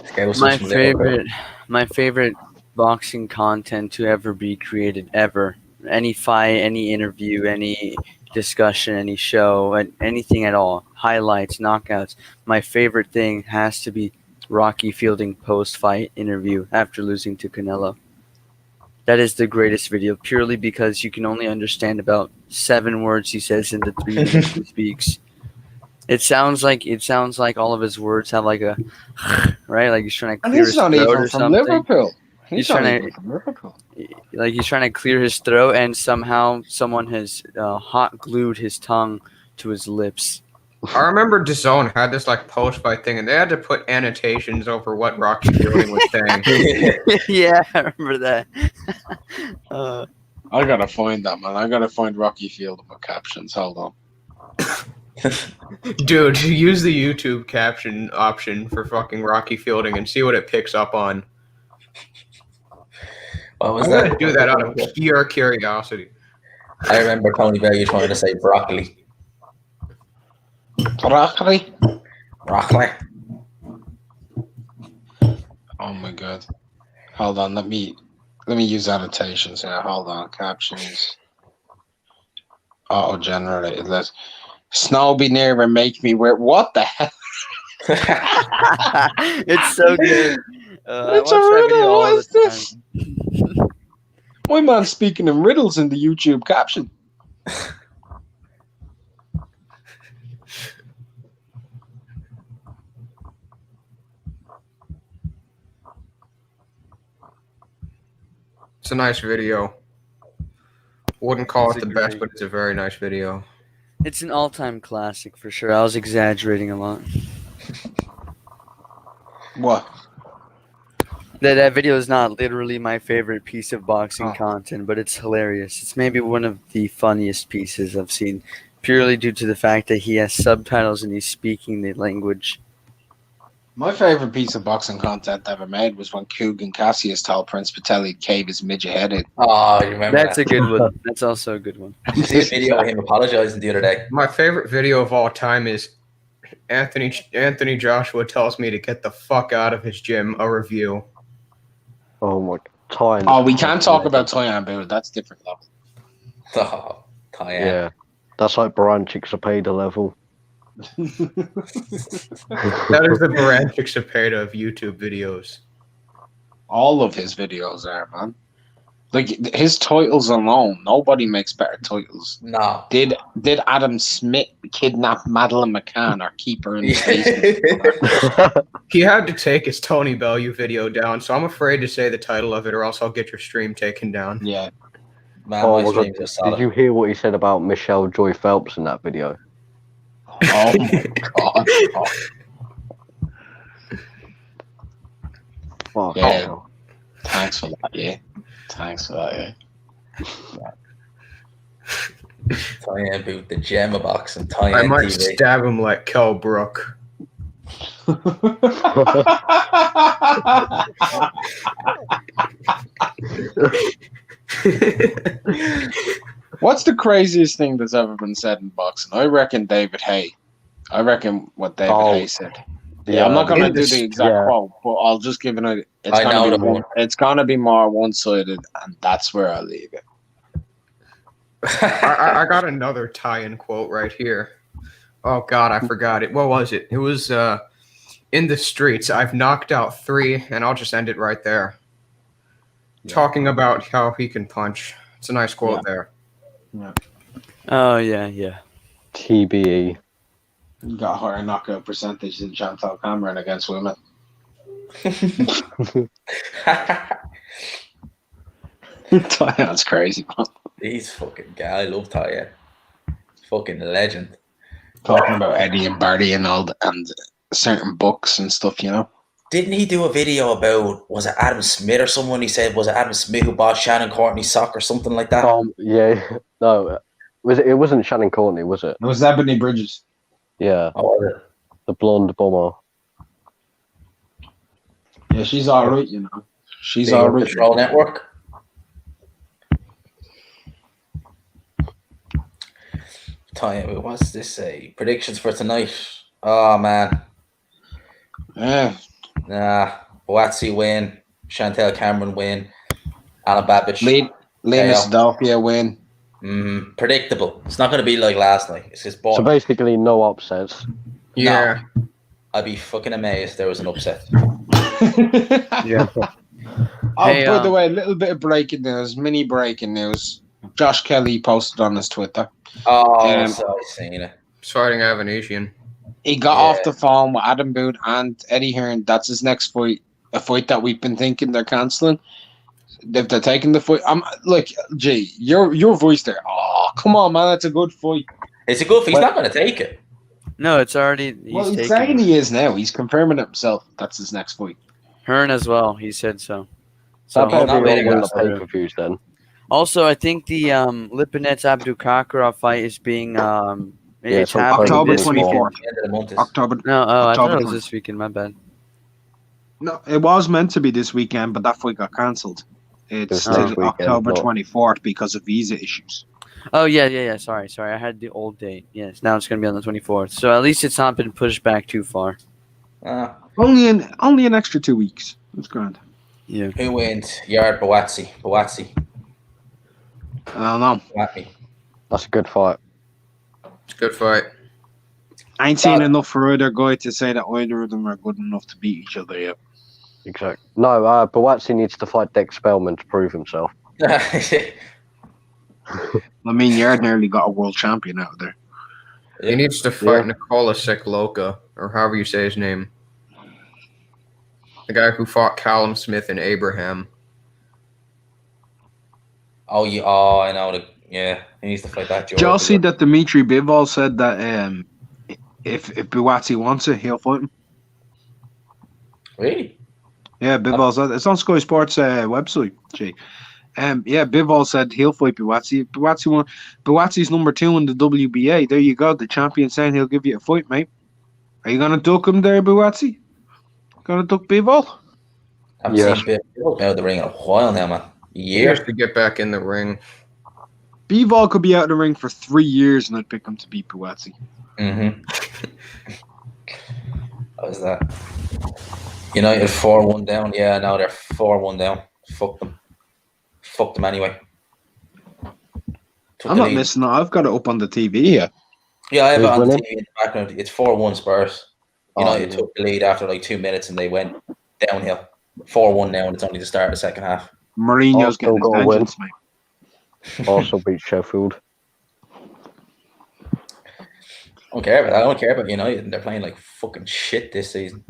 Scousers
My
from Liverpool.
favorite boxing content to ever be created ever. Any fight, any interview, any discussion, any show, anything at all. Highlights, knockouts. My favorite thing has to be Rocky Fielding post-fight interview after losing to Canelo. That is the greatest video, purely because you can only understand about 7 words he says in the 3 minutes he speaks. It sounds like all of his words have like a right, like he's trying to
And
clear
he's
his
not
throat
even
or
from
something.
Liverpool.
He's
He's not
trying
even from Liverpool.
Like he's trying to clear his throat, and somehow someone has hot glued his tongue to his lips.
I remember DAZN had this like post-fight thing, and they had to put annotations over what Rocky Fielding was saying.
Yeah, I remember that.
I gotta find that, man. I gotta find Rocky Field with captions. Hold on.
Dude, use the YouTube caption option for fucking Rocky Fielding and see what it picks up on.
What was
I'm
that?
gonna do that out of pure curiosity.
I remember Tony Bellew trying to say broccoli.
Broccoli.
Broccoli.
Oh my god. Hold on, let me use annotations here. Hold on, captions. Auto generated. Let's snow be near and make me wear. What the hell?
It's so good.
It's
I
a
watch that
riddle.
video all
What
the
is this? My man's speaking in riddles in the YouTube caption.
It's a nice video. Wouldn't call
It's
it
a
the best,
great-
but it's a very nice video.
It's an all-time classic for sure. I was exaggerating a lot.
What?
That video is not literally my favorite piece of boxing
Oh.
content, but it's hilarious. It's maybe one of the funniest pieces I've seen, purely due to the fact that he has subtitles and he's speaking the language.
My favorite piece of boxing content ever made was when Kugan Cassius told Prince Patelli to cave his midget head in.
Oh, you remember
That's
that?
a good one. That's also a good one.
I see a video of him apologizing the other day.
My favorite video of all time is Anthony Joshua tells me to get the fuck out of his gym. A review.
Oh my time.
Oh, we can't talk about Toyan Bill. That's different level.
Oh, Tyan.
Yeah, that's like Baranchyk Zepeda level.
That is the Baranchyk Zepeda of YouTube videos.
All of his videos are, man. Like his titles alone, nobody makes better titles.
No.
Did Adam Smith kidnap Madeline McCann or keep her in the basement?
He had to take his Tony Bellew video down, so I'm afraid to say the title of it, or else I'll get your stream taken down.
Yeah.
Man,
Oh
my
my
streams
God.
are solid.
Did you hear what he said about Michelle Joy Phelps in that video?
Oh my god.
Fuck.
Yeah.
hell.
Thanks for that, yeah. Thanks for that, yeah.
Tyan boot the gem of boxing.
I
Tyan
might
TV.
stab him like Kell Brook.
What's the craziest thing that's ever been said in boxing? I reckon David Hay. I reckon what David Hay said. Yeah, I'm not going to do the exact quote, but I'll just give it a. It's going to be more one-sided, and that's where I'll leave it.
I got another tie-in quote right here. Oh God, I forgot it. What was it? It was in the streets. I've knocked out 3, and I'll just end it right there. Yeah. Talking about how he can punch. It's a nice quote there.
Yeah.
Oh yeah.
TBE.
You got higher knockout percentage than Chantal Cameron against women. That's crazy, man.
He's fucking guy. I love Tyan. Fucking legend.
Talking about Eddie and Barty and all and certain books and stuff, you know.
Didn't he do a video about, was it Adam Smith or someone? He said, was it Adam Smith who bought Shannon Courtney's sock or something like that?
Yeah. No, it wasn't Shannon Courtney, was it?
It was Ebony Bridges.
Yeah.
Oh, was it?
The blonde bomber.
Yeah, she's all right, you know. She's
Big
all right.
Control Network. Tyan, what's this say? Predictions for tonight. Oh man.
Yeah.
Nah. Buatsi win. Chantal Cameron win. Alan Babic.
Lena Stalfia win.
Predictable. It's not going to be like last night. It's just boring.
So basically, no upsets.
Yeah.
No. I'd be fucking amazed if there was an upset.
Yeah.
By the way, a little bit of breaking news, mini breaking news. Josh Kelly posted on his Twitter.
Oh, so I've seen it.
He's fighting Avanesian.
He got off the phone with Adam Boone and Eddie Hearn. That's his next fight. A fight that we've been thinking they're cancelling. If they're taking the fight, I'm like, gee, your voice there. Oh, come on, man, that's a good fight.
It's a good fight. He's not going to take it.
No, it's already.
He's saying he is now. He's confirming it himself. That's his next fight.
Hearn as well. He said so.
So
he's not waiting on
the pay-per-views then.
Also, I think the Lipinets Abdul Kakarov fight is being it's
so
happening
October
this
24th.
weekend.
October.
No, I thought it was
20th.
this weekend. My bad.
No, it was meant to be this weekend, but that fight got cancelled. It's October 24th because of visa issues.
Oh yeah. Sorry. I had the old date. Yes, now it's gonna be on the 24th. So at least it's not been pushed back too far.
Only an extra 2 weeks. That's grand.
Yeah.
Who wins? Yard Buatsi.
I don't know.
That's a good fight.
It's a good fight.
I ain't seen enough for either guy to say that either of them are good enough to beat each other yet.
Exactly. No, Buatsi needs to fight Dex Spellman to prove himself.
I mean, Yard nearly got a world champion out of there.
He needs to fight Nikola Sekloka, or however you say his name. The guy who fought Callum Smith and Abraham.
I know. He needs to fight that.
Did y'all see that Dmitry Bivol said that if Buatsi wants it, he'll fight him?
Really?
Yeah, Bivol said it's on Sky Sports website. Gee. Bivol said he'll fight Buatsi. Buatsi's number 2 in the WBA. There you go. The champion saying he'll give you a fight, mate. Are you gonna duck him there, Buatsi? Gonna duck B-ball?
I haven't seen Bill out of the ring in a while now, man. A
He needs
year.
to get back in the ring.
B-ball could be out of the ring for 3 years, and I'd pick him to beat Buatsi.
Mm-hmm. How was that? United 4-1 down. Yeah, now they're 4-1 down. Fuck them anyway. Took
I'm
the
not
lead.
missing it. I've got it up on the TV here.
Yeah, I have it
Who's
on the
winning?
TV in the background. It's 4-1 Spurs. United
yeah.
took the lead after like 2 minutes and they went downhill. 4-1 now, and it's only the start of the second half.
Mourinho's
Arsenal
getting his
got a win.
vengeance, mate.
Arsenal beat Sheffield.
I don't care about United. They're playing like fucking shit this season.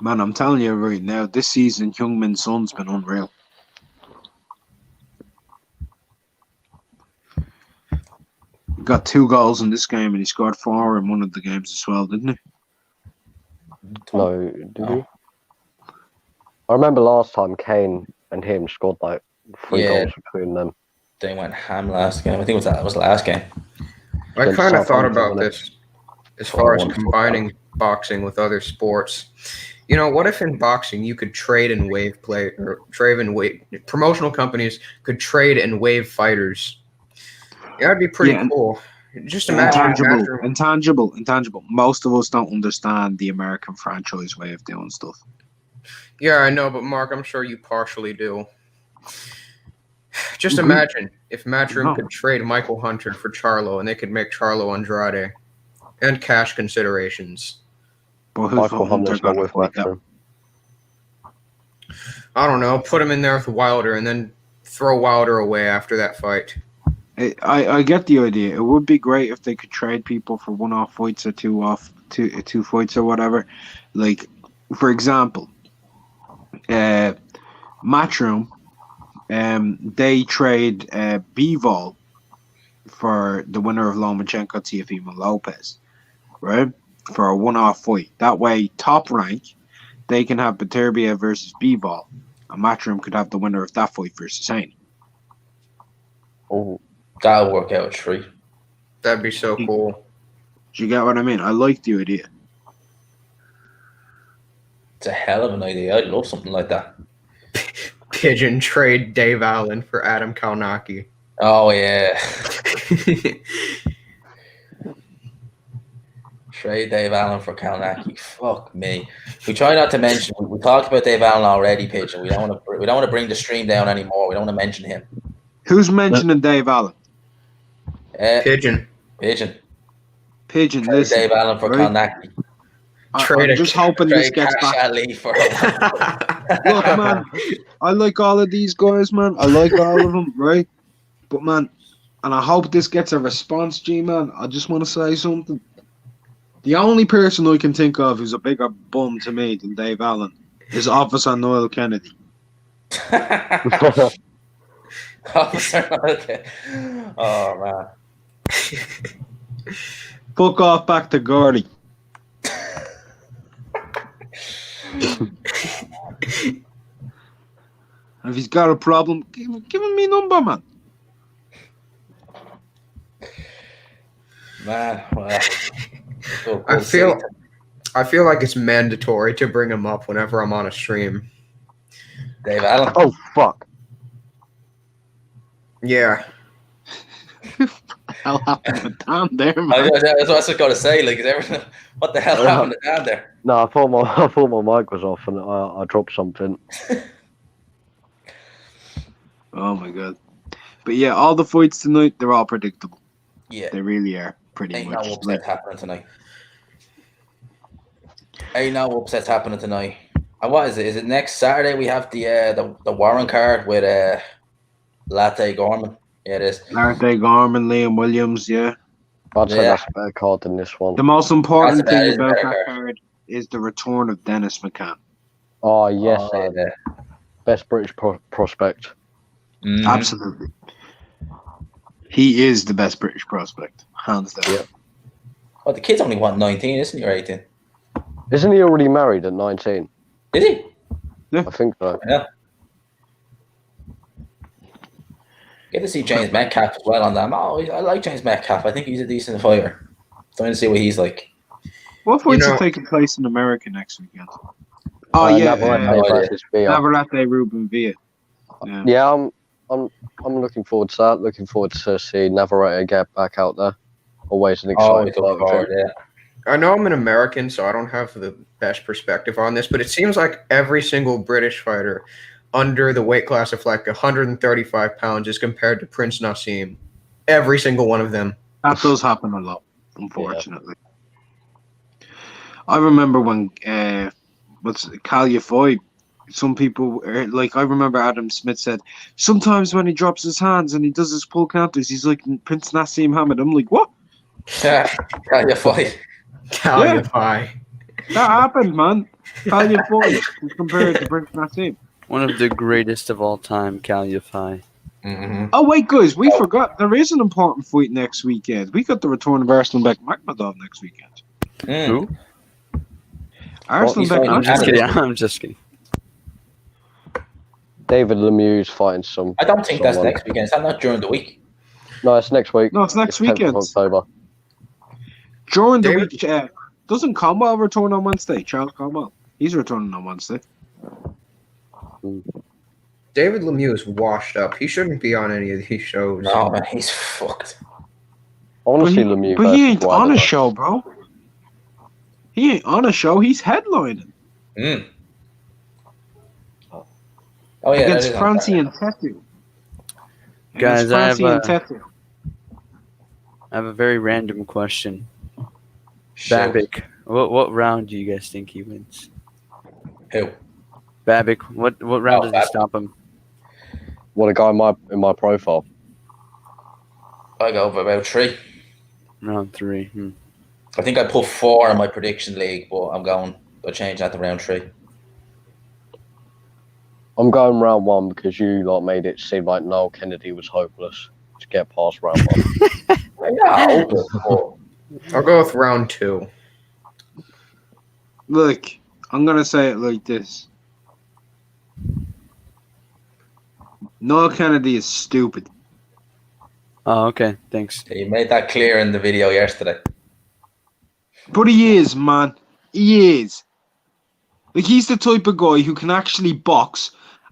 Man, I'm telling you right now, this season, Heung-min Son's been unreal. He got 2 goals in this game, and he scored 4 in one of the games as well, didn't he?
No, did he? I remember last time Kane and him scored like 3
Yeah.
goals between them.
They went ham last game. I think it was the last game.
I
Then
kind of thought
Southampton
about
won it.
this as far as
4-1.
combining boxing with other sports. You know, what if in boxing you could trade and waive promotional companies could trade and waive fighters? Yeah, that'd be pretty
Yeah,
cool. Just imagine.
Intangible. Most of us don't understand the American franchise way of doing stuff.
Yeah, I know, but Mark, I'm sure you partially do. Just
Agreed.
imagine if Matchroom
No.
could trade Michael Hunter for Charlo, and they could make Charlo Andrade, and cash considerations.
But who's
Michael
Hunter
Hunter's not
gonna
with
fight that?
Matchroom.
I don't know. Put him in there with Wilder, and then throw Wilder away after that fight.
I get the idea. It would be great if they could trade people for one-off fights or two fights or whatever. Like, for example, Matchroom, they trade Bivol for the winner of Lomachenko Teofimo Lopez, right? For a one-off fight. That way, Top Rank, they can have Beterbiev versus Bivol, and Matchroom could have the winner of that fight versus Haney.
Oh,
That'll work out a treat.
That'd be so cool.
Do you get what I mean? I like the idea.
It's a hell of an idea. I'd love something like that.
Pigeon trade Dave Allen for Adam Kalnaki.
Oh yeah. Trade Dave Allen for Kalnaki. Fuck me. We try not to mention. We talked about Dave Allen already, Pigeon. We don't want to bring the stream down anymore. We don't want to mention him.
Who's mentioning Dave Allen?
Pigeon.
Pigeon.
Pigeon,
Trade
listen.
Dave Allen for
right?
Kalnaki.
Trade
I'm just hoping this
Trade
gets
Cash
back.
Ali for.
Look, man, I like all of these guys, man. I like all of them, right? But, man, and I hope this gets a response, G-Man. I just want to say something. The only person I can think of who's a bigger bum to me than Dave Allen is Officer Noel Kennedy.
Okay. Oh man.
Fuck off back to Gordy. If he's got a problem, give him me number, man.
Man, well,
I feel like it's mandatory to bring him up whenever I'm on a stream.
Dave Allen.
oh fuck.
Yeah.
Hell happened with Dan there, man.
That's what I was going to say. Like, what the hell happened to Dan there?
No, I thought my mic was off and I dropped something.
Oh my god. But yeah, all the fights tonight, they're all predictable.
Yeah.
They really are, pretty
Ain't no
much.
upsets happening tonight. Ain't no upsets happening tonight. And what is it? Is it next Saturday we have the Warren card with Latte Gorman? Yeah, it is.
Latte Garman, Liam Williams, yeah.
I'd say
Yeah.
that's a better card than this one.
The most important
That's
thing
a
about
better
that
card.
card is the return of Dennis McCann.
Oh yes,
Yeah.
best British prospect.
Mhm.
Absolutely. He is the best British prospect, hands down.
Yeah.
Oh, the kid's only 19, isn't he? Or 18?
Isn't he already married at 19?
Did he?
I think so.
Yeah. Get to see James Metcalf as well on that. Oh, I like James Metcalf. I think he's a decent fighter. Starting to see what he's like.
What fights
know-
are taking place in America next weekend? Oh yeah,
Navarrete
idea.
versus Villa.
Navarrete, Ruben Villa. Yeah.
Yeah, I'm looking forward to that. Looking forward to see Navarrete get back out there. Always an exciting
Always
fight
look
with him.
forward, yeah.
I know I'm an American, so I don't have the best perspective on this, but it seems like every single British fighter under the weight class of like 135 pounds is compared to Prince Nassim. Every single one of them.
That does happen a lot, unfortunately. I remember when Calify, some people like I remember Adam Smith said sometimes when he drops his hands and he does his pull counters, he's like Prince Nassim Hamid. I'm like, what?
Can you fight?
Calify.
That happened, man. Calify compared to Prince Nassim.
One of the greatest of all time, Calify.
Mm-hmm.
Oh wait, guys, we forgot there is an important fight next weekend. We got the return of Arslanbek Makhmudov next weekend.
Who?
Arslanbek.
I'm just
Canada.
kidding. I'm just kidding.
David Lemieux's fighting some.
I don't think that's
someone.
next weekend. Is that not during the week?
No, it's next week.
No, it's next
10th of
weekend.
October.
During the
David-
week, doesn't Cromwell return on Wednesday? Charles Cromwell. He's returning on Wednesday.
David Lemieux is washed up. He shouldn't be on any of these shows.
No, man, he's fucked.
I want
But
to see
he,
Lemieux.
but he
versus
ain't
Wilder,
on a
though.
show, bro. He ain't on a show. He's headlining
Mm. Oh yeah,
against
that is
Francie and Tetu.
Guys, I have
Francie and Tetu.
I have a very random question.
Shoot.
Babic, what round do you guys think he wins?
Who?
Babic, what round does he
Babic.
stop him?
What a guy in my profile.
I go for about 3.
Round 3.
I think I put 4 in my prediction league, but I'll change that to round 3.
I'm going round 1 because you made it seem like Noel Kennedy was hopeless to get past round 1.
No.
I'll go with round 2.
Look, I'm gonna say it like this. Noel Kennedy is stupid.
Oh, okay. Thanks.
You made that clear in the video yesterday.
But he is, man. He is. Like, he's the type of guy who can actually box,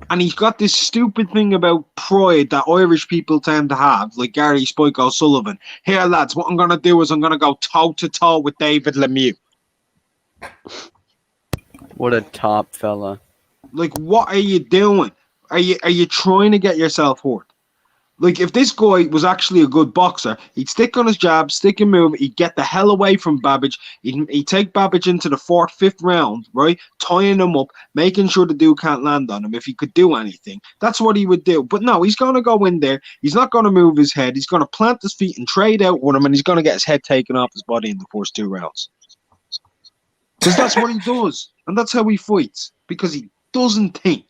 and he's got this stupid thing about pride that Irish people tend to have, like Gary Spike O'Sullivan. Here, lads, what I'm going to do is I'm going to go toe-to-toe with David Lemieux.
What a top fella.
Like, what are you doing? Are you trying to get yourself hurt? Like, if this guy was actually a good boxer, he'd stick on his jab, stick and move, he'd get the hell away from Babic, he'd take Babic into the 4th, 5th round, right? Tying him up, making sure the dude can't land on him if he could do anything. That's what he would do. But no, he's going to go in there, he's not going to move his head, he's going to plant his feet and trade out with him, and he's going to get his head taken off his body in the first 2 rounds. Because that's what he does, and that's how he fights, because he doesn't think.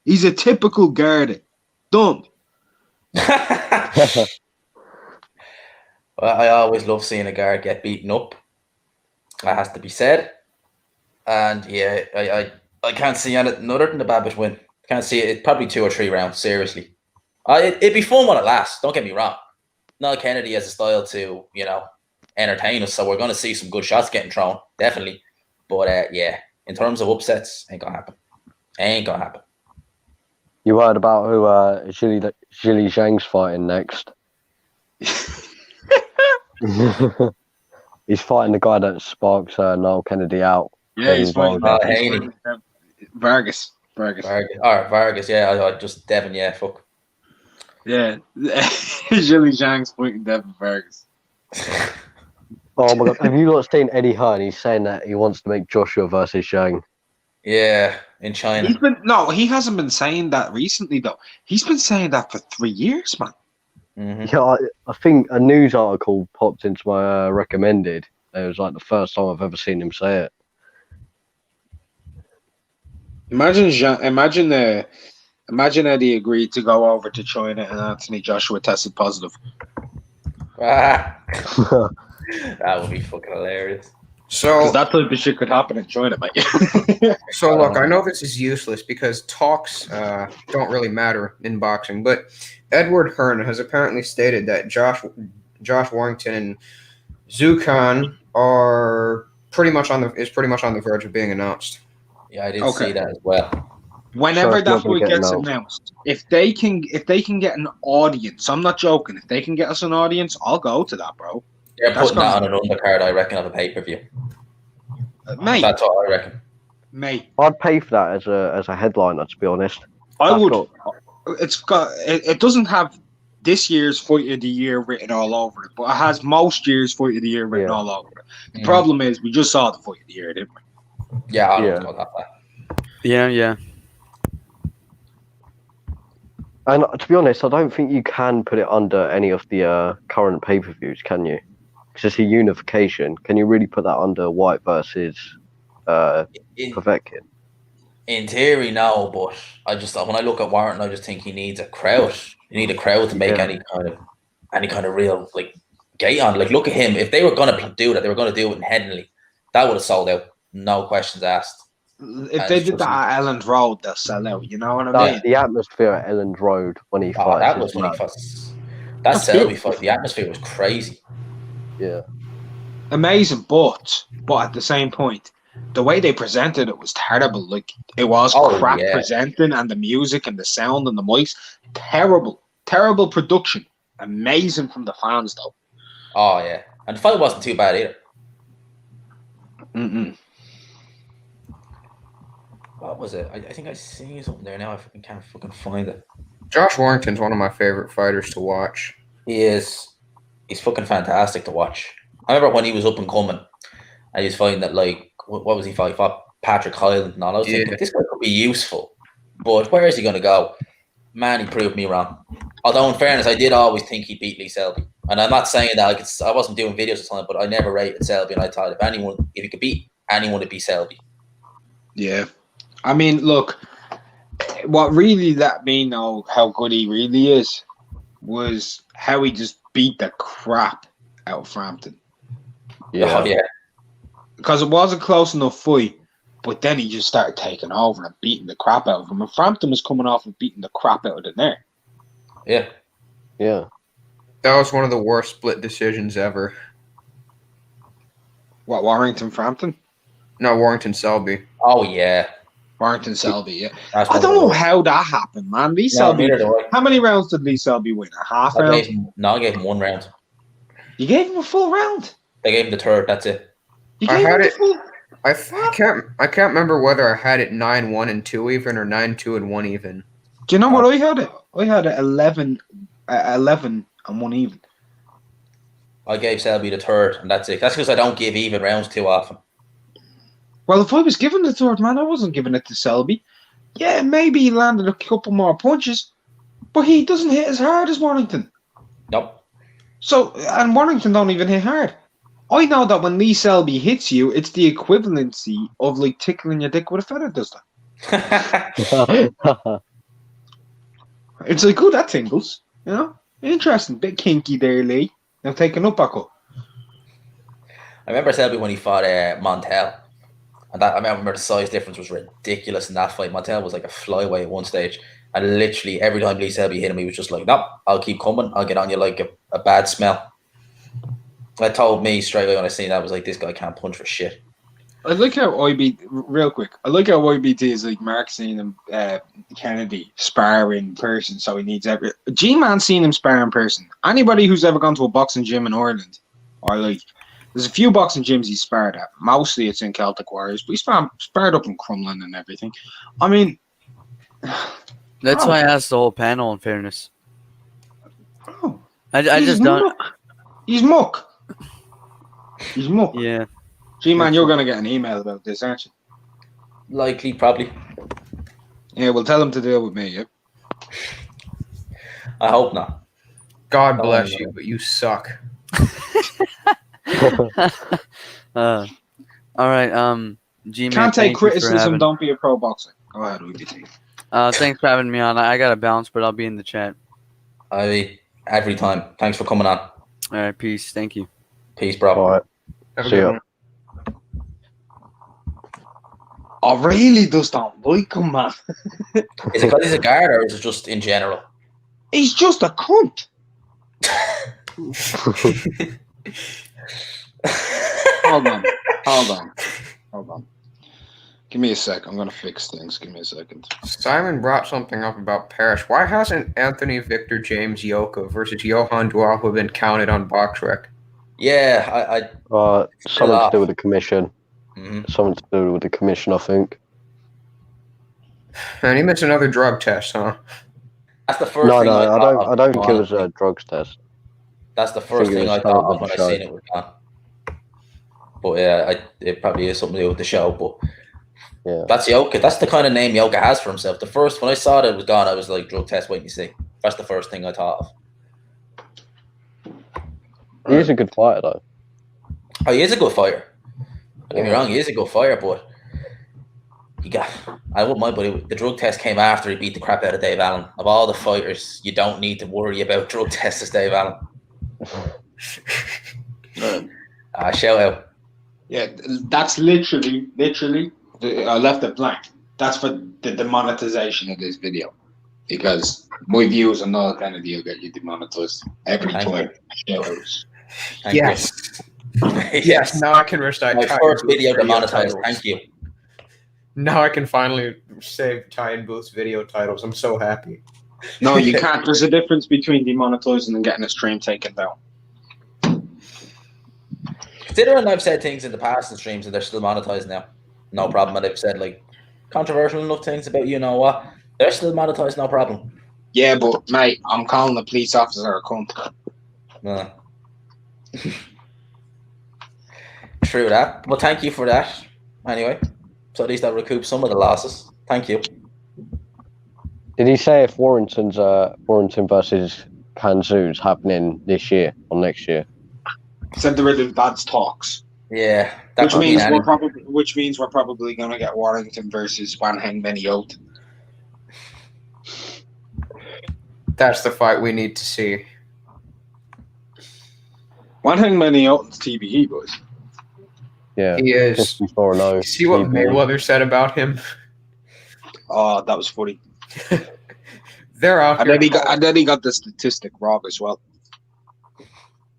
He's a typical Garda. Dumb.
Well, I always love seeing a guard get beaten up. That has to be said. And yeah, I can't see anything other than the Babic win. Can't see it. It's probably 2 or 3 rounds, seriously. It'd be fun when it lasts, don't get me wrong. Noel Kennedy has a style to, entertain us, so we're going to see some good shots getting thrown, definitely. But yeah, in terms of upsets, ain't going to happen. Ain't going to happen.
You heard about who Zhili Zhang's fighting next? He's fighting the guy that sparks Noel Kennedy out.
Yeah, he's fighting
Haney.
Vargas.
Vargas, yeah. I just Devin, yeah, fuck.
Yeah, Zhili Zhang's fighting Devin Vargas.
Oh my god! Have you not seen Eddie Hearn? He's saying that he wants to make Joshua versus Zhang.
Yeah, in China.
He hasn't been saying that recently though. He's been saying that for 3 years, man.
Mm-hmm.
Yeah, I think a news article popped into my recommended. It was like the first time I've ever seen him say it.
Imagine Eddie agreed to go over to China and Anthony Joshua tested positive.
That would be fucking hilarious.
So
Because that type of shit could happen in China, mate.
So look, I know this is useless because talks don't really matter in boxing, but Edward Hearn has apparently stated that Josh Warrington and Zhu Khan are pretty much on the verge of being announced.
Yeah, I did
Okay.
see that as well.
Whenever
it's
that
not gonna
fight
get
gets
announced.
announced, if they can get an audience, I'm not joking. If they can get us an audience, I'll go to that, bro.
They're
That's
putting that on
gonna-
an undercard, I reckon, of a pay-per-view.
Mate,
That's what I reckon.
mate,
I'd pay for that as a headliner, to be honest.
I
That's
would.
got-
It doesn't have this year's fight of the year written all over it, but it has most years fight of the year written
Yeah.
all over it. The problem is we just saw the fight of the year, didn't we?
Yeah, I don't
Yeah.
go that far.
Yeah.
And to be honest, I don't think you can put it under any of the current pay-per-views, can you? Because it's a unification. Can you really put that under White versus Povetkin?
In theory, no, but when I look at Warrington, I just think he needs a crowd. You need a crowd to make
Yeah.
any kind of real like gate on. Like, look at him. If they were gonna do that, they were gonna do it in Headingley. That would have sold out, no questions asked.
If they did that at Elland Road, they'll sell out. You know what I mean?
The atmosphere at Elland Road when he
Oh,
fights
that
is
was when he
mad.
fought. That
That's
Selby
beautiful.
fight, the atmosphere was crazy.
Yeah.
Amazing, but at the same point, the way they presented it was terrible. Like, it was
Oh,
crap
yeah.
presenting, and the music and the sound and the mics, terrible production. Amazing from the fans though.
Oh yeah, and the fight wasn't too bad either.
Mm-mm.
What was it? I think I seen something there now. I can't fucking find it.
Josh Warrington's one of my favorite fighters to watch.
He is. He's fucking fantastic to watch. I remember when he was up and coming, and he was fighting that, like, what was he fighting? He fought Patrick Hyland and all. I was thinking, this guy could be useful, but where is he going to go? Man, he proved me wrong. Although, in fairness, I did always think he'd beat Lee Selby, and I'm not saying that I wasn't doing videos or something, but I never rated Selby, and I thought if he could beat anyone, it'd be Selby.
Yeah. I mean, look, what really let me know how good he really is was how he just beat the crap out of Frampton.
Yeah.
Oh, yeah.
Because it was a close enough fight, but then he just started taking over and beating the crap out of him. And Frampton was coming off of beating the crap out of the there.
Yeah.
Yeah.
That was one of the worst split decisions ever.
What, Warrington Frampton?
No, Warrington Selby.
Oh, yeah.
Warrington Selby, yeah.
That's
I
one
don't
of the
know
worst.
how that happened, man. Lee
No,
Selby.
neither do I.
How many rounds did Lee Selby win? A half
I
round?
gave him 1 round.
You gave him a full round.
They gave him the third. That's it.
You
I
gave
had
him
it-
the full.
I can't remember whether I had it 9-1 and 2 even or 9-2 and 1 even.
Do you know what I had it? I had it 11 and 1 even.
I gave Selby the third, and that's it. That's because I don't give even rounds too often.
Well, if I was given the third, man, I wasn't giving it to Selby. Yeah, maybe he landed a couple more punches, but he doesn't hit as hard as Warrington.
Nope.
So, and Warrington don't even hit hard. I know that when Lee Selby hits you, it's the equivalency of like tickling your dick with a feather, does that? It's like, oh, that tingles. You know? Interesting. Bit kinky there, Lee. Now take an uppercut.
I remember Selby when he fought Montel. And I remember the size difference was ridiculous in that fight. Montel was like a flyweight at one stage. And literally every time Lee Selby hit him, he was just like, nope, I'll keep coming. I'll get on you like a bad smell. That told me straight away when I seen that, I was like, this guy can't punch for shit.
I like how real quick, I like how IBT is like Mark seeing him, Kennedy spar in person, so he needs every. G-Man seen him spar in person. Anybody who's ever gone to a boxing gym in Ireland, or like, there's a few boxing gyms he's sparred at. Mostly it's in Celtic Warriors, but he's sparred up in Crumlin and everything. I mean,
That's why I asked the whole panel. In fairness,
oh,
I
he's
just don't.
muck. He's muck. He's muck.
Yeah.
G-Man, you're gonna get an email about this, aren't you?
Likely, probably.
Yeah, we'll tell him to deal with me. Yeah.
I hope not.
God bless you, but you suck.
All right. G-Man,
Can't take
thank you for
criticism.
having-
Don't be a pro boxer. Go ahead, IBT.
Thanks for having me on. I got to bounce, but I'll be in the chat.
Every time. Thanks for coming on.
All right. Peace. Thank you.
Peace, bro.
All right.
Have a
See
good
ya.
one.
I really just don't like him, man.
Is it because he's a guard or is it just in general?
He's just a cunt. Hold on. Give me a sec. I'm gonna fix things. Give me a second.
Simon brought something up about Parrish. Why hasn't Anthony Victor James Yoka versus Johan Dualho been counted on BoxRec?
Yeah,
Something to do with the commission.
Mhm.
Something to do with the commission, I think.
And he missed another drug test, huh?
That's the first
No,
thing I thought of.
I don't think it was
honestly.
a drugs test.
That's the first
think it
thing
was
I
something
thought
with
of when
the
I
show.
seen it was gone. But yeah, it probably is something to do with the show. But
Yeah.
that's Yoka. That's the kind of name Yoka has for himself. The first when I saw that it was gone, I was like, drug test, wait and see. That's the first thing I thought of.
He is a good fighter, though.
Oh, he is a good fighter. Don't get me
Yeah.
wrong, he is a good fighter, but I wouldn't mind, but the drug test came after he beat the crap out of Dave Allen. Of all the fighters, you don't need to worry about drug tests as Dave Allen. Shout out.
Yeah, that's literally. I left it blank. That's for the demonetization of this video, because my views on Noel Kennedy will get you demonetized every time. Shout outs.
Thank
Yes.
you.
Yes, now I can recite
My
Ty
first
and Booth's
video demonetized.
titles.
Thank you.
Now I can finally save Ty and Booth's video titles. I'm so happy.
No, you can't. There's a difference between demonetizing and getting a stream taken down.
Considering I've said things in the past in streams and they're still monetized now, no problem. And I've said like controversial enough things about you know what, they're still monetized, no problem.
Yeah, but mate, I'm calling the police officer a cunt.
True that. Well, thank you for that. Anyway, so at least I recoup some of the losses. Thank you.
Did he say if Warrington versus Kanzu's happening this year or next year?
Said there were the dad's talks.
Yeah, that
Which means we're probably gonna get Warrington versus Wan Heng Meniot.
That's the fight we need to see.
Wan Heng Meniot's TBE, boys.
Yeah.
He is.
54-0.
See what Mayweather said about him?
Oh, that was funny.
They're out
And
here.
then he got the statistic wrong as well.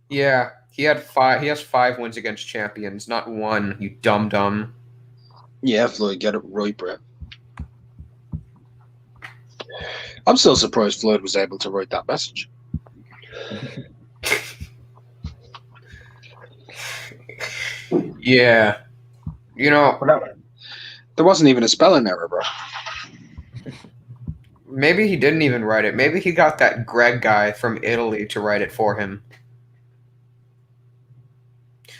Yeah, he has 5 wins against champions, not one. You dumb.
Yeah, Floyd, get it right, Brett. I'm still surprised Floyd was able to write that message.
Yeah, you know,
There wasn't even a spelling error, bro.
maybe he didn't even write it. Maybe he got that Greg guy from Italy to write it for him.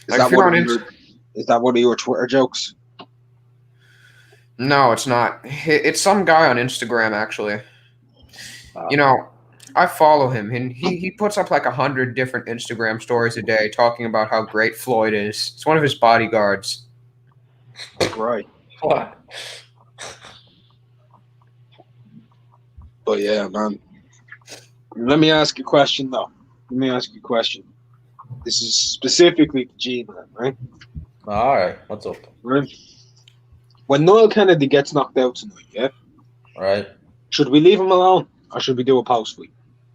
Is that one of your Twitter jokes?
No, it's not. It's some guy on Instagram, actually. You know, I follow him, and he puts up like 100 different Instagram stories a day talking about how great Floyd is. It's one of his bodyguards.
Right.
What?
But yeah, man. Let me ask you a question, though. This is specifically to Gene, right?
All right, what's up?
Right. When Noel Kennedy gets knocked out tonight, yeah?
Right.
Should we leave him alone, or should we do a post fight?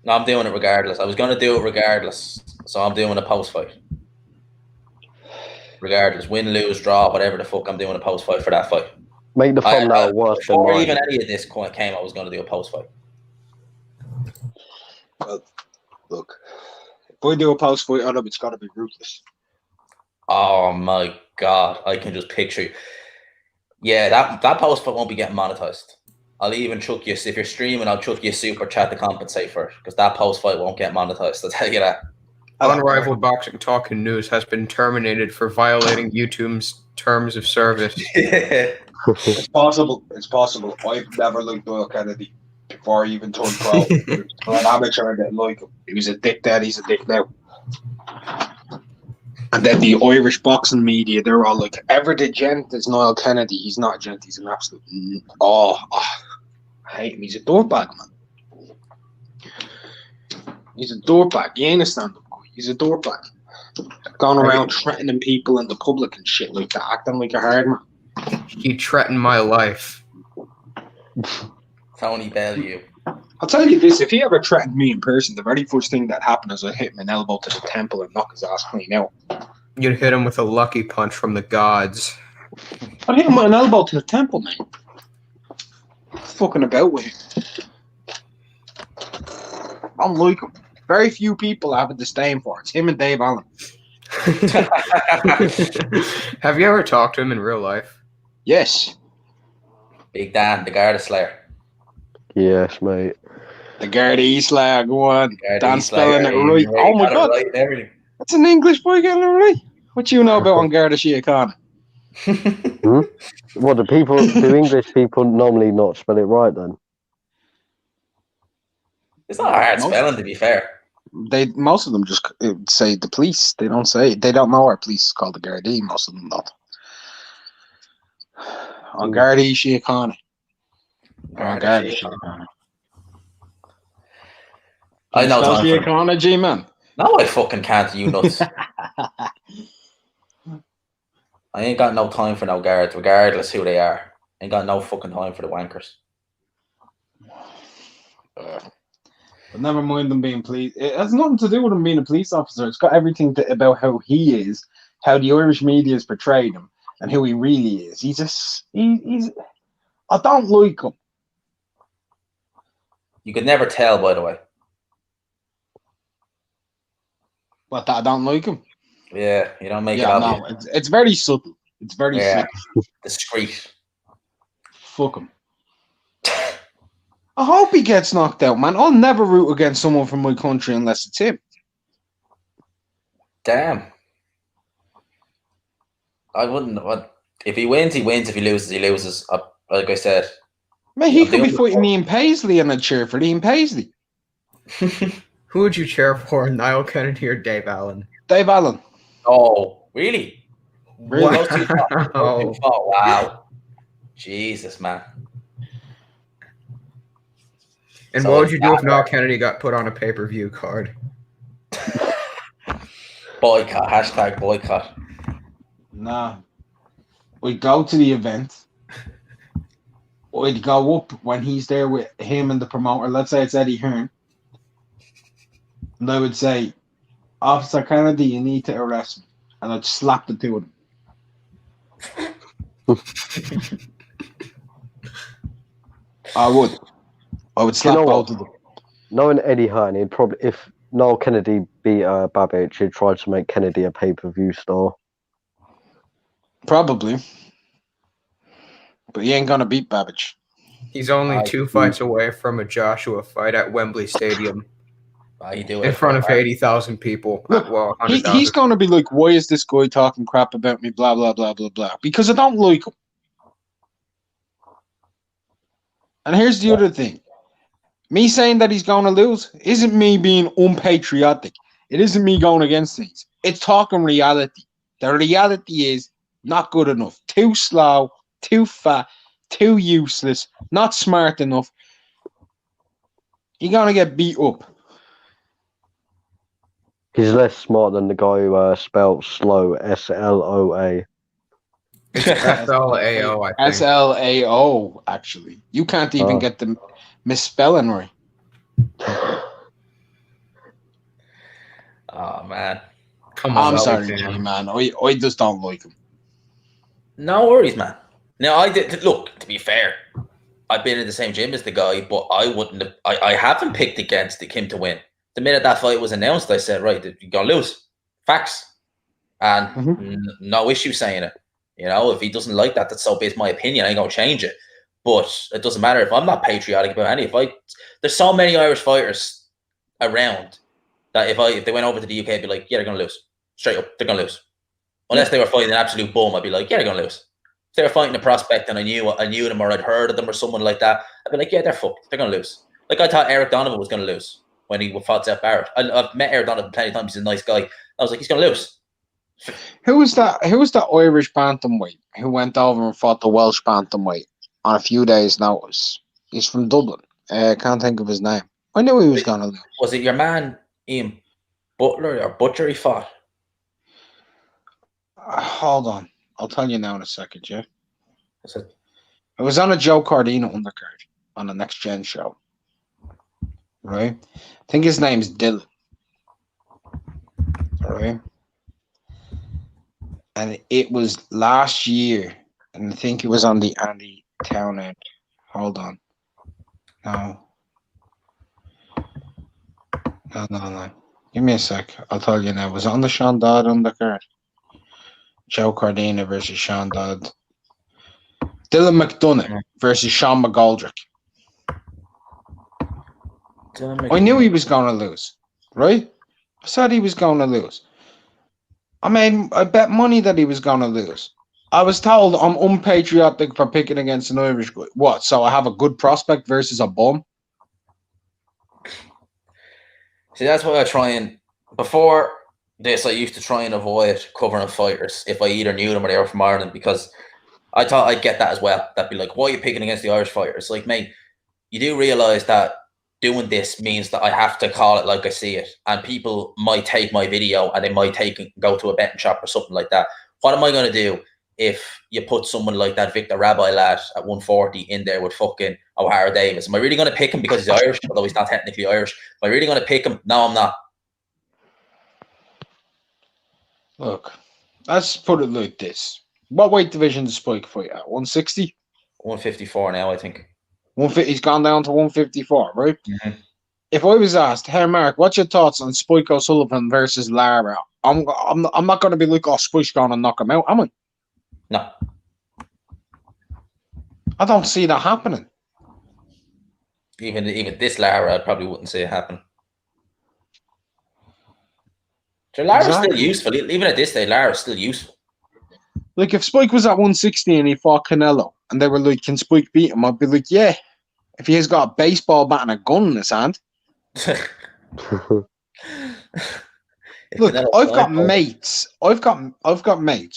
No, I'm doing it regardless. I was going to do it regardless, so I'm doing a post fight. Regardless, win, lose, draw, whatever the fuck, I'm doing a post fight for that fight.
Make the thumbnail worse than
Before
mine.
even any of this came, I was going to do a post fight.
Well, look, if we do a post fight on him, it's got to be ruthless.
Oh my god, I can just picture you. Yeah, that post fight won't be getting monetized. I'll even chuck you, if you're streaming, I'll chuck you a super chat to compensate for it, because that post fight won't get monetized. I'll tell you that.
Unrivaled Boxing Talk and News has been terminated for violating YouTube's terms of service.
It's possible. I've never liked Noel Kennedy before he even turned pro. An amateur, I didn't like him. He was a dick then, he's a dick now. And then the Irish boxing media, they're all like, ever the gent is Noel Kennedy. He's not a gent, he's an absolute... I hate him. He's a dirtbag, man. He's a dirtbag. He ain't a stand-up guy. He's a dirtbag. Going around threatening people in the public and shit like that, acting like a hard man.
He threatened my life.
Tony Bellew.
I'll tell you this, if he ever threatened me in person, the very first thing that happened is I hit him an elbow to the temple and knock his ass clean out.
You'd hit him with a lucky punch from the gods.
I hit him with an elbow to the temple, man. Fucking about with him. I don't like him. Very few people have a disdain for it. It's him and Dave Allen.
Have you ever talked to him in real life?
Yes.
Big Dan, the Garda Slayer.
Yes, mate.
The Gardaí Slayer, go on.
Garda
Dan's
Slayer,
spelling it
he
right. Oh my
got it
god.
right and everything.
That's an English boy getting it right. What you know about on Garda Síochána?
What do English people normally not spell it right then?
It's not hard spelling, to be fair.
Most of them just say the police. They don't know our police is called the Gardaí. Most of them don't. On Gardaí Síochána. On Garda Síochána.
I know
Spell
time for
Síochána, G-man.
No, I fucking can't, you nuts. I ain't got no time for no guards, regardless who they are. Ain't got no fucking time for the wankers.
But never mind them being police. It has nothing to do with him being a police officer. It's got everything about how he is, how the Irish media has portrayed him, and who he really is. He's. I don't like him.
You could never tell, by the way.
But I don't like him.
Yeah, you don't make it obvious.
No, it's very subtle. It's very subtle.
Discreet.
Fuck him. I hope he gets knocked out, man. I'll never root against someone from my country unless it's him.
Damn. I wouldn't. If he wins, he wins. If he loses, he loses. Like I said.
Man, he could be fighting Ian Paisley and I'd cheer for Ian Paisley.
Who would you cheer for, Niall Kennedy or Dave Allen?
Dave Allen.
Oh, really?
Really?
Those two fought. Oh, wow. Jesus, man.
And
So
what would you do if Niall
that-
Kennedy got put on a pay-per-view card?
Boycott. Hashtag boycott.
Nah. We'd go to the event. We'd go up when he's there with him and the promoter. Let's say it's Eddie Hearn. And I would say, Officer Kennedy, you need to arrest me. And I'd slap the two of them. I would slap both of them.
Knowing Eddie Hearn, he'd probably, if Noel Kennedy beat Babic, he'd try to make Kennedy a pay-per-view star.
Probably. But he ain't going to beat Babic.
He's only 2 fights away from a Joshua fight at Wembley Stadium.
You do
In front of 80,000 people.
Look,
Well,
he's going to be like, why is this guy talking crap about me, blah, blah, blah, blah, blah. Because I don't like him. And here's the other thing. Me saying that he's going to lose isn't me being unpatriotic. It isn't me going against things. It's talking reality. The reality is not good enough. Too slow, too fat, too useless, not smart enough. You're going to get beat up.
He's less smart than the guy who spelled slow, S-L-O-A.
It's FLAO, I think.
S-L-A-O, actually. You can't even get the misspelling right.
Oh, man.
Come on.
I'm sorry, Jimmy, man. I just don't like him.
No worries, man. Now, look, to be fair, I've been in the same gym as the guy, but I haven't picked against him to win. The minute that fight was announced, I said, right, you're going to lose. Facts. And no issue saying it. You know, if he doesn't like that, that's so it's my opinion. I ain't going to change it. But it doesn't matter if I'm not patriotic about any fight. There's so many Irish fighters around that if they went over to the UK, I'd be like, yeah, they're going to lose. Straight up, they're going to lose. Unless they were fighting an absolute bum, I'd be like, yeah, they're going to lose. If they were fighting a prospect and I knew them or I'd heard of them or someone like that, I'd be like, yeah, they're fucked. They're going to lose. Like I thought Eric Donovan was going to lose when he fought Zepeda Barrett. I've met Eric Donovan plenty of times. He's a nice guy. I was like, he's going to lose.
Who was that Irish bantamweight who went over and fought the Welsh bantamweight on a few days' notice? He's from Dublin. I can't think of his name. I knew he was going to lose. Was
it your man Ian Butler or Butcher he fought?
Hold on. I'll tell you now in a second, yeah?
It
was on a Joe Cardino undercard on the Next Gen show. Right? I think his name's Dylan. Right? And it was last year And I think it was on the Andy Town end. Hold on. No. No. Give me a sec. I'll tell you now. It was on the Sean Dodd undercard. Joe Cardina versus Sean Dodd. Dylan McDonough versus Sean McGoldrick. I knew he was going to lose, right? I said he was going to lose. I bet money that he was going to lose. I was told I'm unpatriotic for picking against an Irish guy. What? So I have a good prospect versus a bum?
See, that's why I try and before this, I used to try and avoid covering fighters if I either knew them or they were from Ireland because I thought I'd get that as well. That'd be like, why are you picking against the Irish fighters? Like, mate, you do realize that doing this means that I have to call it like I see it, and people might take my video and they might go to a betting shop or something like that. What am I going to do if you put someone like that Victor Rabbi lad at 140 in there with fucking O'Hara Davis? Am I really going to pick him because he's Irish, although he's not technically Irish? Am I really going to pick him? No, I'm not.
Look, let's put it like this. What weight division does Spike fight at? 160?
154 now, I think.
He's gone down to 154, right?
Mm-hmm.
If I was asked, hey Mark, what's your thoughts on Spike O'Sullivan versus Lara? I'm not going to be like, oh, Spike's going to knock him out, am I?
No.
I don't see that happening.
Even this Lara, I probably wouldn't see it happen. So Lara's still useful. Even at this stage, Lara's still useful.
Like, if Spike was at 160 and he fought Canelo, and they were like, can Spike beat him? I'd be like, yeah. If he has got a baseball bat and a gun in his hand. Look, I've got mates,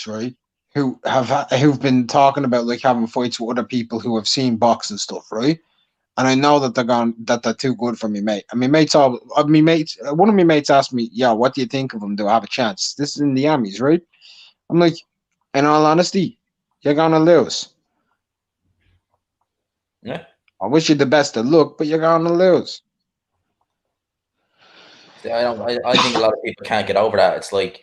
right, who've been talking about like having fights with other people who have seen boxing stuff, right? And I know that they're too good for me, mate. And one of my mates asked me, yeah, what do you think of him? Do I have a chance? This is in the Emmys, right? I'm like, in all honesty, you're gonna lose.
Yeah.
I wish you the best of luck, but you're gonna lose.
I think a lot of people can't get over that. It's like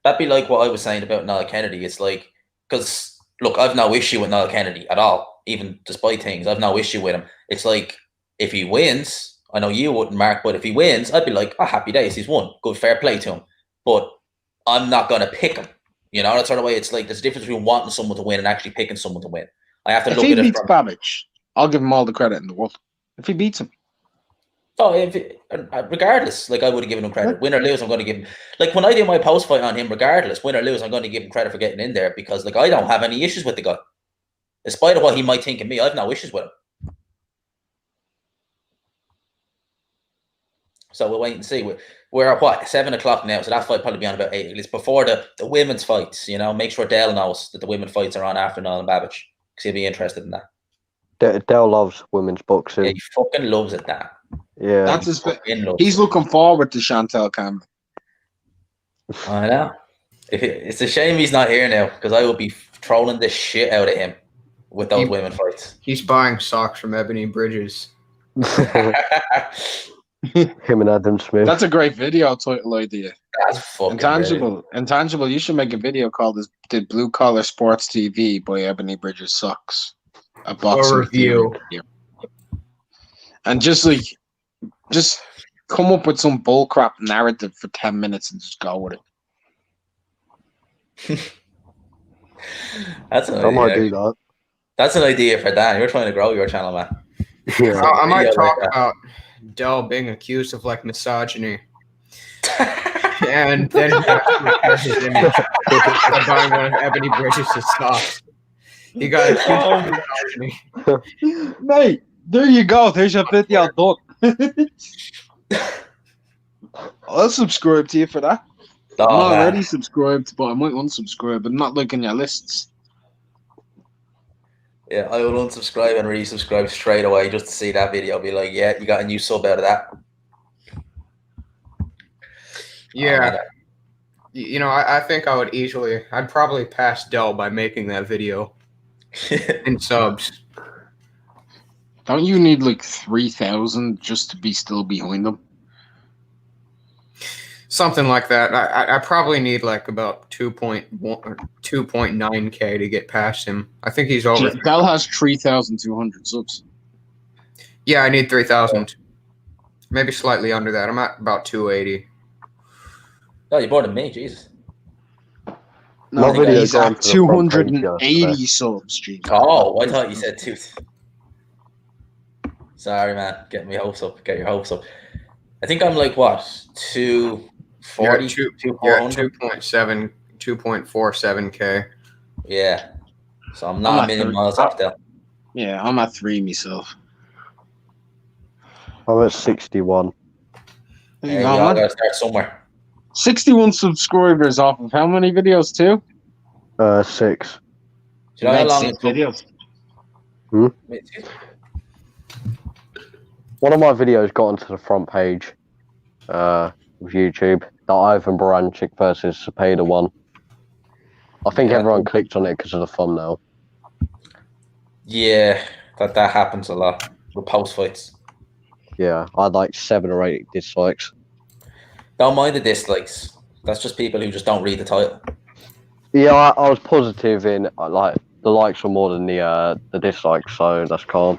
that'd be like what I was saying about Niall Kennedy. It's like because look, I've no issue with Niall Kennedy at all, even despite things. I've no issue with him. It's like if he wins, I know you wouldn't, Mark, but if he wins, I'd be like, oh, happy days, he's won. Good, fair play to him. But I'm not gonna pick him. You know, that sort of way. It's like there's a difference between wanting someone to win and actually picking someone to win. I have to look at it.
If he beats Babic, I'll give him all the credit in the world. If he beats him.
Oh, regardless, like I would have given him credit. Win or lose, I'm going to give him. Like when I do my post fight on him, regardless, win or lose, I'm going to give him credit for getting in there because, like, I don't have any issues with the guy. Despite of what he might think of me, I've no issues with him. So we'll wait and see. We're at what 7 o'clock now, so that fight probably be on about 8. It's before the women's fights. You know, make sure Dale knows that the women's fights are on after Niall and Babic because he'll be interested in that.
Dale loves women's boxing.
Yeah, he fucking loves it. That.
Yeah,
that's his. He's looking forward to Chantel Cameron.
I know. It's a shame he's not here now because I will be trolling the shit out of him with those women fights.
He's buying socks from Ebony Bridges.
Him and Adam Smith.
That's a great video title idea.
That's fucking
Intangible. Intangible. You should make a video called "Did Blue Collar Sports TV" by Ebony Bridges Socks. A boxing
review.
And just come up with some bullcrap narrative for 10 minutes and just go with
it. That's an
idea. I might do that.
That's an idea for Dan. You're trying to grow your channel, man.
Yeah. I might talk about Dell being accused of like misogyny. And then he has his image by buying one of Ebony Bridges' socks. He got accused of misogyny.
Mate, there you go. There's your video done. I'll subscribe to you for that. I'm already subscribed, but I might unsubscribe, but not like in your lists.
Yeah, I will unsubscribe and resubscribe straight away just to see that video. I'll be like, yeah, you got a new sub out of that.
Yeah. You know, I think I'd probably pass Dell by making that video in subs.
Don't you need like 3,000 just to be still behind them?
Something like that. I probably need like about 2.1 or 2.9K to get past him. I think he's over.
Del has 3,200 subs.
Yeah, I need 3,000. Maybe slightly under that. I'm at about 280.
Oh, you're more than me, Jesus.
My
No,
video
he's
got
at
onto the front page
280
yesterday.
subs, Jesus.
Oh, I thought you said tooth. Sorry, man. Get me hopes up. Get your hopes up. I think I'm like what, 240,
You're at
400.
2.47K.
Yeah. So I'm not a million miles off there.
Yeah, I'm at 3 myself.
I'm at 61.
There
Hey,
you
we
go,
all
man.
gotta start somewhere.
61 subscribers off of how many videos, too?
6.
Do you know how
Made
long
6
it took?
videos.
One of my videos got onto the front page of YouTube. The Ivan Baranchyk versus Zepeda one. I think
Yeah.
everyone clicked on it because of the thumbnail.
Yeah, that happens a lot with post fights.
Yeah, I had like 7 or 8 dislikes.
Don't mind the dislikes. That's just people who just don't read the title.
Yeah, I was positive in like the likes were more than the dislikes, so that's calm.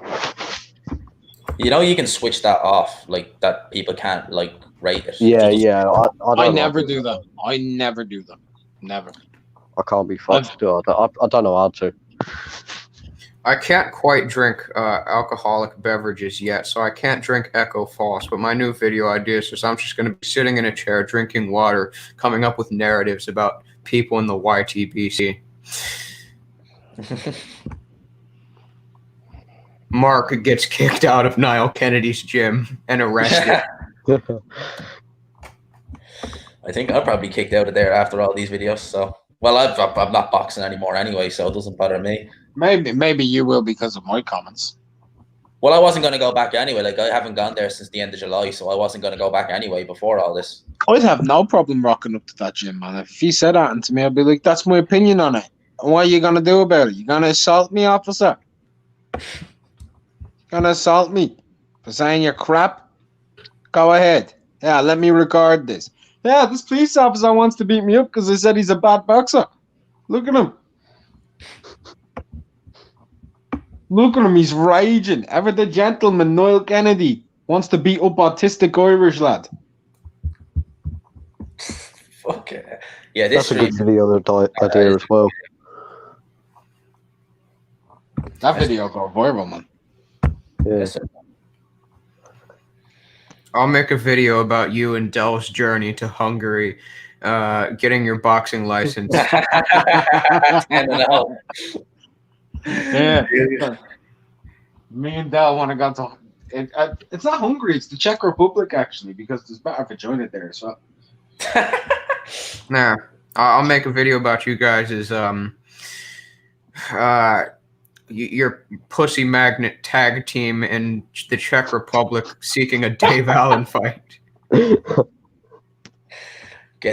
You know, you can switch that off, like that people can't like rate it.
Yeah,
Just-
yeah. I
I
don't
never
like
do
it.
that. I never do that. Never.
I can't be fucked. I don't know how to.
I can't quite drink alcoholic beverages yet, so I can't drink Echo False. But my new video idea is I'm just going to be sitting in a chair, drinking water, coming up with narratives about people in the YTBC. Mark gets kicked out of Niall Kennedy's gym and arrested.
I think I'll probably kicked out of there after all these videos. So, well, I'm not boxing anymore anyway, so it doesn't bother me.
Maybe you will because of my comments.
Well, I wasn't going to go back anyway. Like, I haven't gone there since the end of July, so I wasn't going to go back anyway before all this.
I'd have no problem rocking up to that gym, man. If he said that to me, I'd be like, that's my opinion on it. And what are you going to do about it? You going to assault me, officer? Going to assault me for saying you're crap? Go ahead. Yeah, let me record this. Yeah, this police officer wants to beat me up because they said he's a bad boxer. Look at him. Look at him, he's raging. Ever the gentleman, Niall Kennedy, wants to beat up autistic Irish lad.
Fuck it. Yeah, this
That's a good video idea as well.
That video got viral, man.
Yeah.
Yes, sir.
I'll make a video about you and Dell's journey to Hungary, getting your boxing license.
Yeah. Me and Del want to go to. It's not Hungary, it's the Czech Republic, actually, because there's better vagina there as well.
Nah, I'll make a video about you guys as your pussy magnet tag team in the Czech Republic seeking a Dave Allen fight.
Get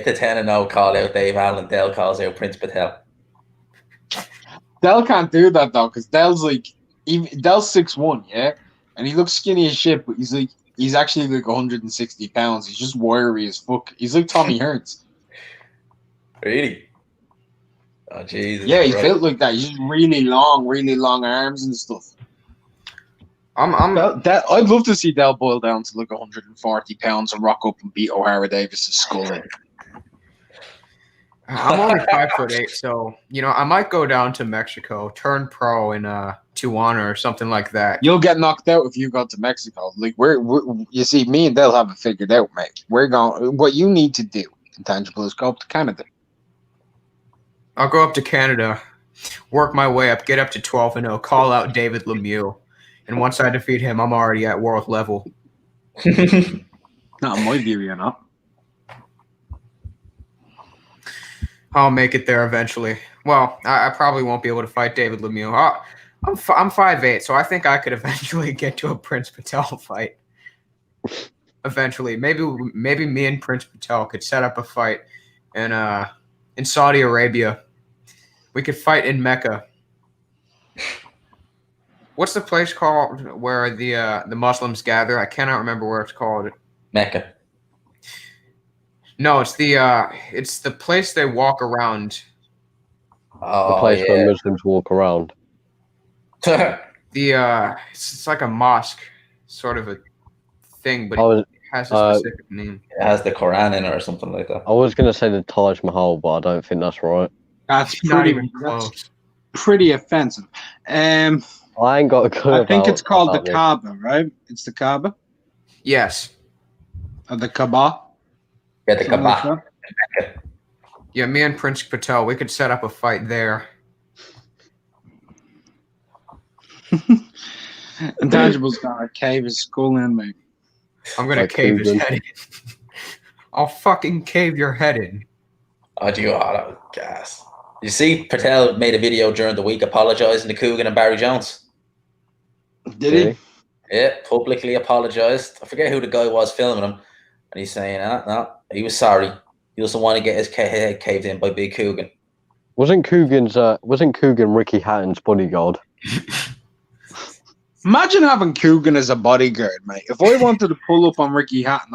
the 10-0 call out Dave Allen. Dell calls out Prince Patel.
Del can't do that though, because Del's 6'1", yeah, and he looks skinny as shit, but he's actually like 160 pounds. He's just wiry as fuck. He's like Tommy Hearns.
Really? Oh Jesus!
Yeah, he built like that. He's just really long arms and stuff. I'd love to see Del boil down to like 140 pounds and rock up and beat O'Hara Davis's skull in.
I'm only 5'8", so I might go down to Mexico, turn pro in Tijuana or something like that.
You'll get knocked out if you go to Mexico. Like you see, me and Del have it figured out, mate. We're going. What you need to do, Intangible, is go up to Canada.
I'll go up to Canada, work my way up, get up to 12-0, call out David Lemieux, and once I defeat him, I'm already at world level.
Not in my view, you're not.
I'll make it there eventually. Well, I probably won't be able to fight David Lemieux. I'm 5'8", so I think I could eventually get to a Prince Patel fight. Eventually, maybe me and Prince Patel could set up a fight in Saudi Arabia. We could fight in Mecca. What's the place called where the Muslims gather? I cannot remember where it's called.
Mecca.
No, it's the place they walk around.
The
Oh
place where
yeah.
Muslims walk around.
It's like a mosque, sort of a thing, but
I was
it has a specific name.
It has the Quran in it or something like that.
I was gonna say the Taj Mahal, but I don't think that's right.
That's
Not
pretty.
even
That's
close.
pretty offensive.
I ain't got a clue.
I think it's called the
about this.
Kaaba, right? It's the Kaaba
Yes.
or the Kaaba.
Yeah, the
Something like
Kaaba.
that.
Yeah, me and Prince Patel, we could set up a fight there.
Intangible's got to cave his skull in, mate.
I'm gonna
Like
cave his
Coogan.
head in. I'll fucking cave your head in.
Oh, that was gas. You see, Patel made a video during the week apologising to Coogan and Barry Jones.
Did he?
Yeah, publicly apologised. I forget who the guy was filming him, and he's saying, no, he was sorry. He doesn't want to get his head caved in by Big Coogan.
Wasn't Coogan Ricky Hatton's bodyguard?
Imagine having Coogan as a bodyguard, mate. If I wanted to pull up on Ricky Hatton,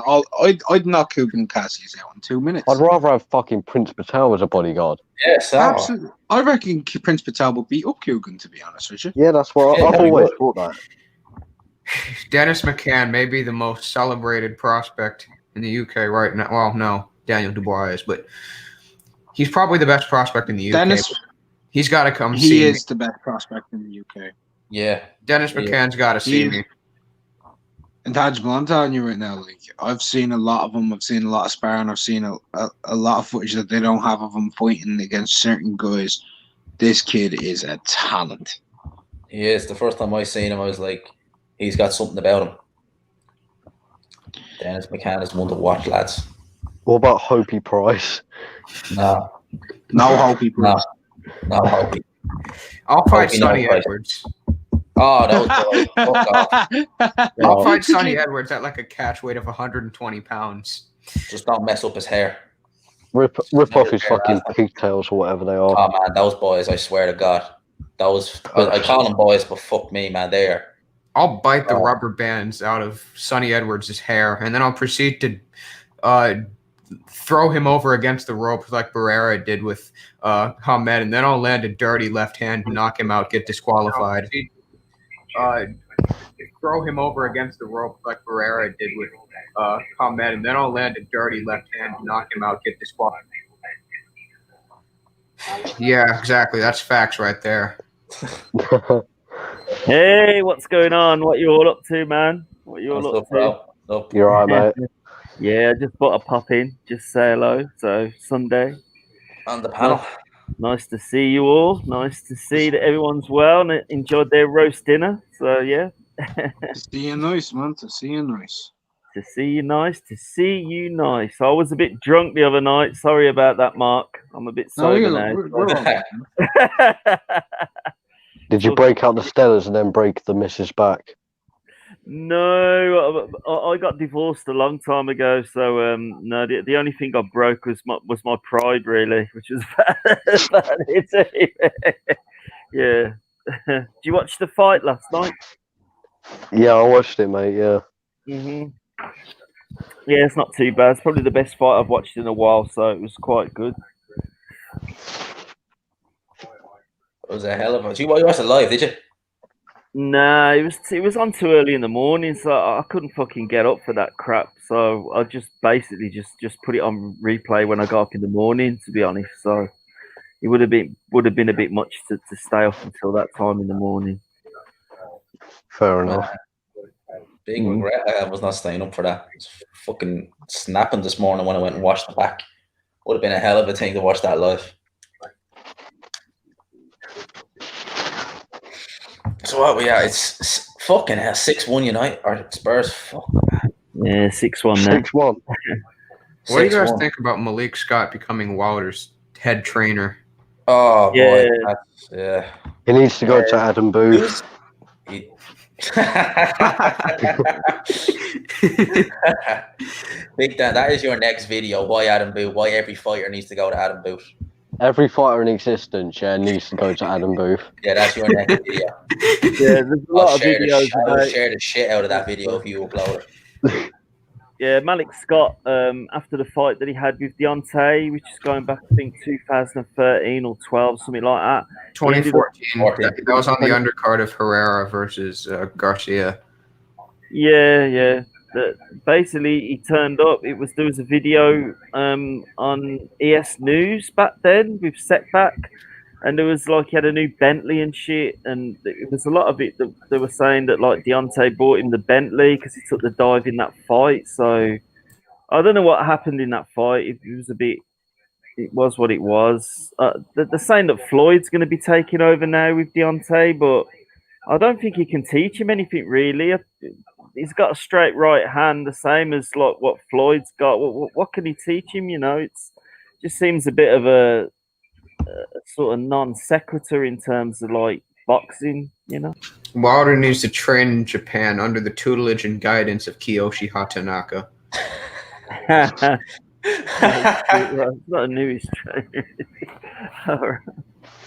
I'd knock Coogan Cassius out in 2 minutes.
I'd rather have fucking Prince Patel as a bodyguard.
Yes,
Absolutely. I reckon Prince Patel would beat up Coogan, to be honest with you.
Yeah, that's what
Yeah,
I've
he
always
would.
thought that.
Dennis McCann may be the most celebrated prospect in the UK right now. Well, no, Daniel Dubois is, but he's probably the best prospect in the UK.
Dennis,
He's got to come
he
see
is
me.
the best prospect in the UK.
Yeah.
Dennis
Yeah.
McCann's got to see
He-
me.
Intangible, I'm telling you right now, like I've seen a lot of them. I've seen a lot of sparring. I've seen a lot of footage that they don't have of him fighting against certain guys. This kid is a talent.
He is. The first time I seen him, I was like, he's got something about him. Dennis McCann is one to watch, lads.
What about Hopi Price?
No,
No hope he
no,
proves.
no, Hopi.
I'll fight
Hope you know
Sonny
Christ.
Edwards.
Oh, that was good. Fuck off.
I'll
Oh.
fight Sonny Edwards at like a catch weight of 120 pounds.
Just don't mess up his hair.
Rip off his fucking pigtails or whatever they are.
Oh man, those boys! I swear to God, I call them boys, but fuck me, man, they are.
I'll bite the
Oh.
rubber bands out of Sonny Edwards' hair, and then I'll proceed to throw him over against the ropes like Barrera did with Hamed, and then I'll land a dirty left hand, knock him out, get disqualified. Throw him over against the ropes like Barrera did with Hamed, and then I'll land a dirty left hand, knock him out, get disqualified. Yeah, exactly. That's facts right there.
Hey, what's going on? What you all up to, man? What you all
What's
up
up,
to?
bro? Up.
You're right, mate.
Yeah, I just thought I'd pop in, just say hello. So Sunday,
On the panel.
nice to see you all. Nice to see that everyone's well and enjoyed their roast dinner. So yeah,
To see you nice, man. To see you nice.
to see you nice. To see you nice. I was a bit drunk the other night. Sorry about that, Mark. I'm a bit sober now.
We're all right, man.
Did you break out the Stellas and then break the missus back?
No, I got divorced a long time ago. So no, the only thing I broke was my pride, really, which was about it. Yeah. Did you watch the fight last night?
Yeah, I watched it, mate. Yeah.
Yeah, it's not too bad. It's probably the best fight I've watched in a while, so it was quite good.
It was a hell of a. You watched it live, did you?
No, it was on too early in the morning, so I couldn't fucking get up for that crap. So I just basically just put it on replay when I got up in the morning. To be honest, so it would have been a bit much to stay up until that time in the morning.
Fair enough.
Big regret I was not staying up for that. It was fucking snapping this morning when I went and watched it back. Would have been a hell of a thing to watch that live. So what we are? It's fucking hell. 6-1 United or Spurs. Fuck.
Yeah, 6-1 now.
6-1.
What do you guys
6-1.
think about Malik Scott becoming Wilder's head trainer?
Oh boy,
Yeah.
yeah.
He needs to go to Adam Booth.
He- Big Dan, that is your next video. Why Adam Booth? Why every fighter needs to go to Adam Booth?
Every fighter in existence, needs to go to Adam Booth.
Yeah, that's your next video.
Yeah, there's a lot of videos
I'll
about.
share the shit out of that video if you upload it.
Yeah, Malik Scott, after the fight that he had with Deontay, which is going back, I think, 2013 or 12, something like that.
2014. That was on the undercard of Herrera versus Garcia.
Yeah. Basically, he turned up. There was a video on ES News back then with Setback, and there was like he had a new Bentley and shit, and it was a lot of it that they were saying that like Deontay bought him the Bentley because he took the dive in that fight. So I don't know what happened in that fight. It was a bit. It was what it was. They're saying that Floyd's going to be taking over now with Deontay, but I don't think he can teach him anything really. He's got a straight right hand, the same as like what Floyd's got. What can he teach him? You know, it just seems a bit of a sort of non sequitur in terms of like boxing. You know,
Wilder needs to train in Japan under the tutelage and guidance of Kiyoshi Hatanaka.
It's not a new age trainer.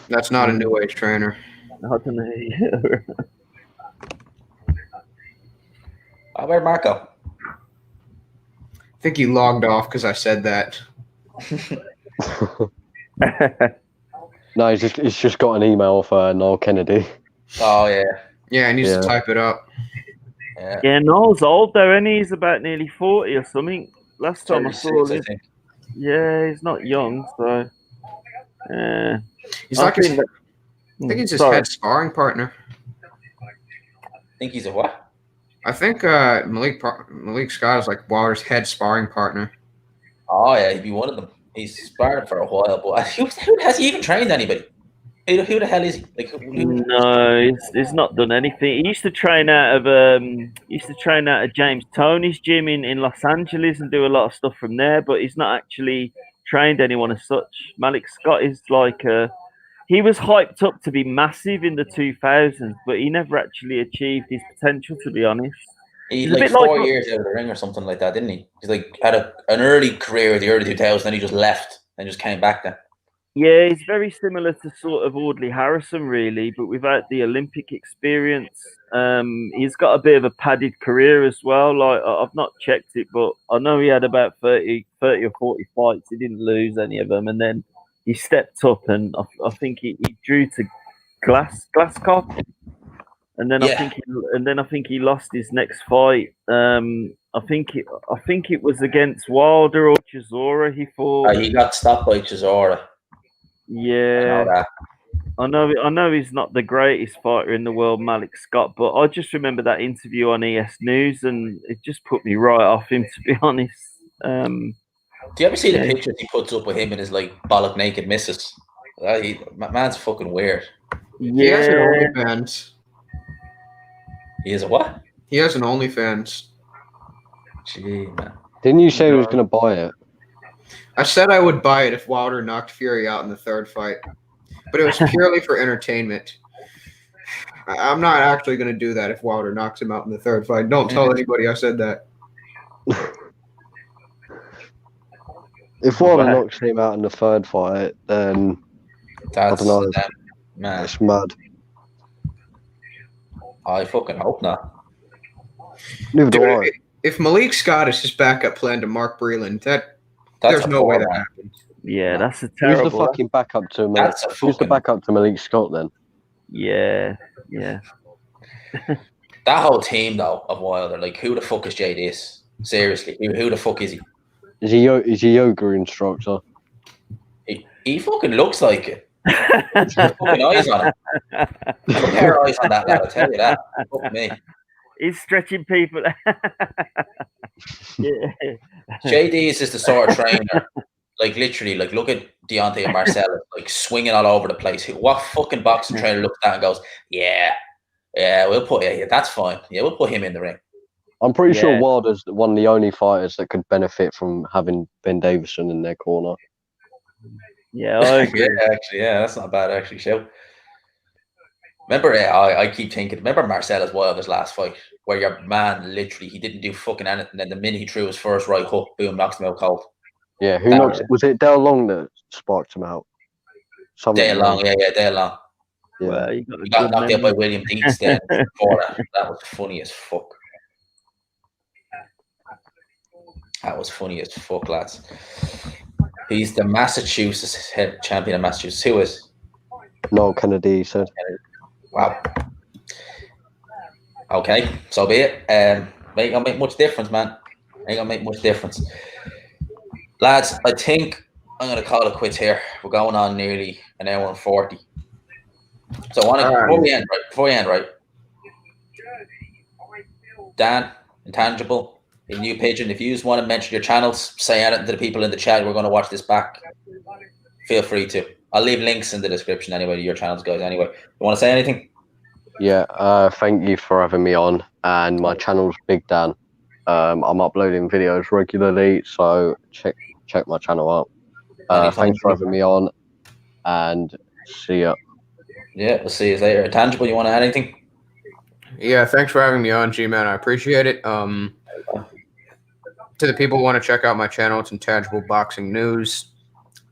That's not a new age trainer.
I don't know.
Where'd Marco?
I think he logged off because I said that.
No, he's just got an email off Noel Kennedy.
Oh yeah.
Yeah, he needs to type it up.
Yeah, Noel's old though, and he's about nearly 40 or something. Last time I saw him. Yeah, he's not young, so
he's like I think he's his head sparring partner.
Think he's a what?
I think Malik Scott is like Wilder's head sparring partner.
Oh yeah, he'd be one of them. He's sparred for a while, but who has he even trained anybody? Who the hell is he? Like,
no, he's not done anything. He used to train out of James Toney's gym in Los Angeles and do a lot of stuff from there. But he's not actually trained anyone as such. Malik Scott is like he was hyped up to be massive in the 2000s, but he never actually achieved his potential. To be honest,
he's like 4 years out of the ring or something like that, didn't he? He's like had an early career in the early 2000s, then he just left and just came back then.
Yeah, he's very similar to sort of Audley Harrison, really, but without the Olympic experience. He's got a bit of a padded career as well. Like I've not checked it, but I know he had about 30 or 40 fights. He didn't lose any of them, and then he stepped up, and I think he drew to Glasscock, and then I think he lost his next fight. I think it was against Wilder or Chisora. He fought.
He got stopped by Chisora.
Yeah, I know he's not the greatest fighter in the world, Malik Scott, but I just remember that interview on ES News, and it just put me right off him, to be honest.
Do you ever see the pictures he puts up with him and his like bollock naked missus? Man's fucking weird.
Yeah,
he has an OnlyFans.
He is a what?
He has an OnlyFans.
Gee, man.
Didn't you say he was going to buy it?
I said I would buy it if Wilder knocked Fury out in the third fight, but it was purely for entertainment. I'm not actually going to do that if Wilder knocks him out in the third fight. Don't tell anybody I said that.
If Wilder knocks him out in the third fight, then
that's,
I don't know.
Man,
it's mad.
I fucking hope not.
Neither do I.
If Malik Scott is his backup plan to Mark Breland, there's no way that happens.
Yeah, that's a terrible.
Who's the fucking backup to Malik? Who's the backup to Malik Scott then?
Yeah.
That whole team though of Wilder, like who the fuck is JDS? Seriously, who the fuck is he?
Is he yoga instructor?
He fucking looks like it. Fucking eyes on him. Put a pair of eyes on that lad, I'll tell you that. Fuck me.
He's stretching people. Yeah.
JD's is the sort of trainer, like literally, like look at Deontay and Marcellus, like swinging all over the place. What fucking boxing trainer looks at that and goes, yeah, we'll put that's fine. Yeah, we'll put him in the ring.
I'm pretty sure Wilder's one of the only fighters that could benefit from having Ben Davison in their corner.
Yeah, I agree.
That's not bad actually, Show. Remember, I keep thinking, remember Marcellus Wilder's last fight, where your man literally, he didn't do fucking anything, and then the minute he threw his first right hook, boom, knocks him out cold.
Yeah, was it Dale Long that sparked him out?
Dale Long, Dale Long.
Yeah.
Well,
he got knocked out by William Dietz then before that. That was funny as fuck. That was funny as fuck, lads. He's the Massachusetts head champion of Massachusetts. Who is?
Noel Kennedy said.
Wow. Okay, so be it. Ain't gonna make much difference, man. Ain't gonna make much difference. Lads, I think I'm gonna call it quits here. We're going on nearly an hour and 40. So I want to before we end, right? Dan, Intangible, a new pigeon. If you just want to mention your channels, say anything to the people in the chat. We're going to watch this back. Feel free to. I'll leave links in the description anyway to your channels, guys. Anyway, you want to say anything?
Yeah, thank you for having me on. And my channel's Big Dan. I'm uploading videos regularly, so check my channel out. Thanks for having me on, and see ya.
Yeah, we'll see you later. Intangible, you want to add anything?
Yeah, thanks for having me on, G-Man. I appreciate it. To the people who want to check out my channel, it's Intangible Boxing News.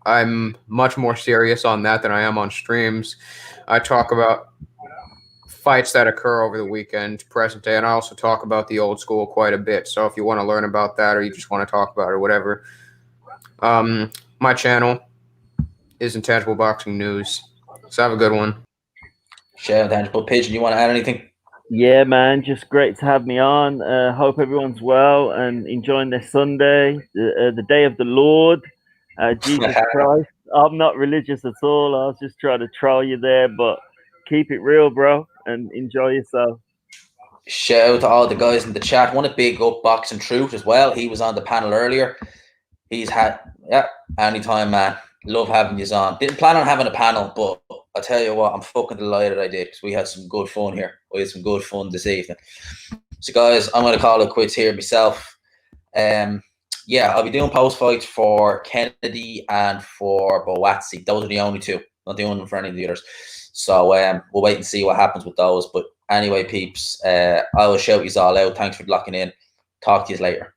I'm much more serious on that than I am on streams. I talk about fights that occur over the weekend, present day, and I also talk about the old school quite a bit. So if you want to learn about that or you just want to talk about it or whatever, my channel is Intangible Boxing News. So have a good one.
Share Intangible. Pigeon, you want to add anything?
Yeah, man, just great to have me on. Hope everyone's well and enjoying their Sunday, the day of the Lord. Jesus Christ. I'm not religious at all. I was just trying to troll you there, but keep it real, bro, and enjoy yourself.
Shout out to all the guys in the chat. Want to big up Boxing Truth as well. He was on the panel earlier. He's had, anytime, man. Love having you on. Didn't plan on having a panel, but I'll tell you what, I'm fucking delighted I did because we had some good fun here. We had some good fun this evening. So, guys, I'm going to call it quits here myself. Yeah, I'll be doing post fights for Kennedy and for Buatsi. Those are the only two. Not doing them for any of the others. So we'll wait and see what happens with those. But anyway, peeps, I will shout you all out. Thanks for locking in. Talk to you later.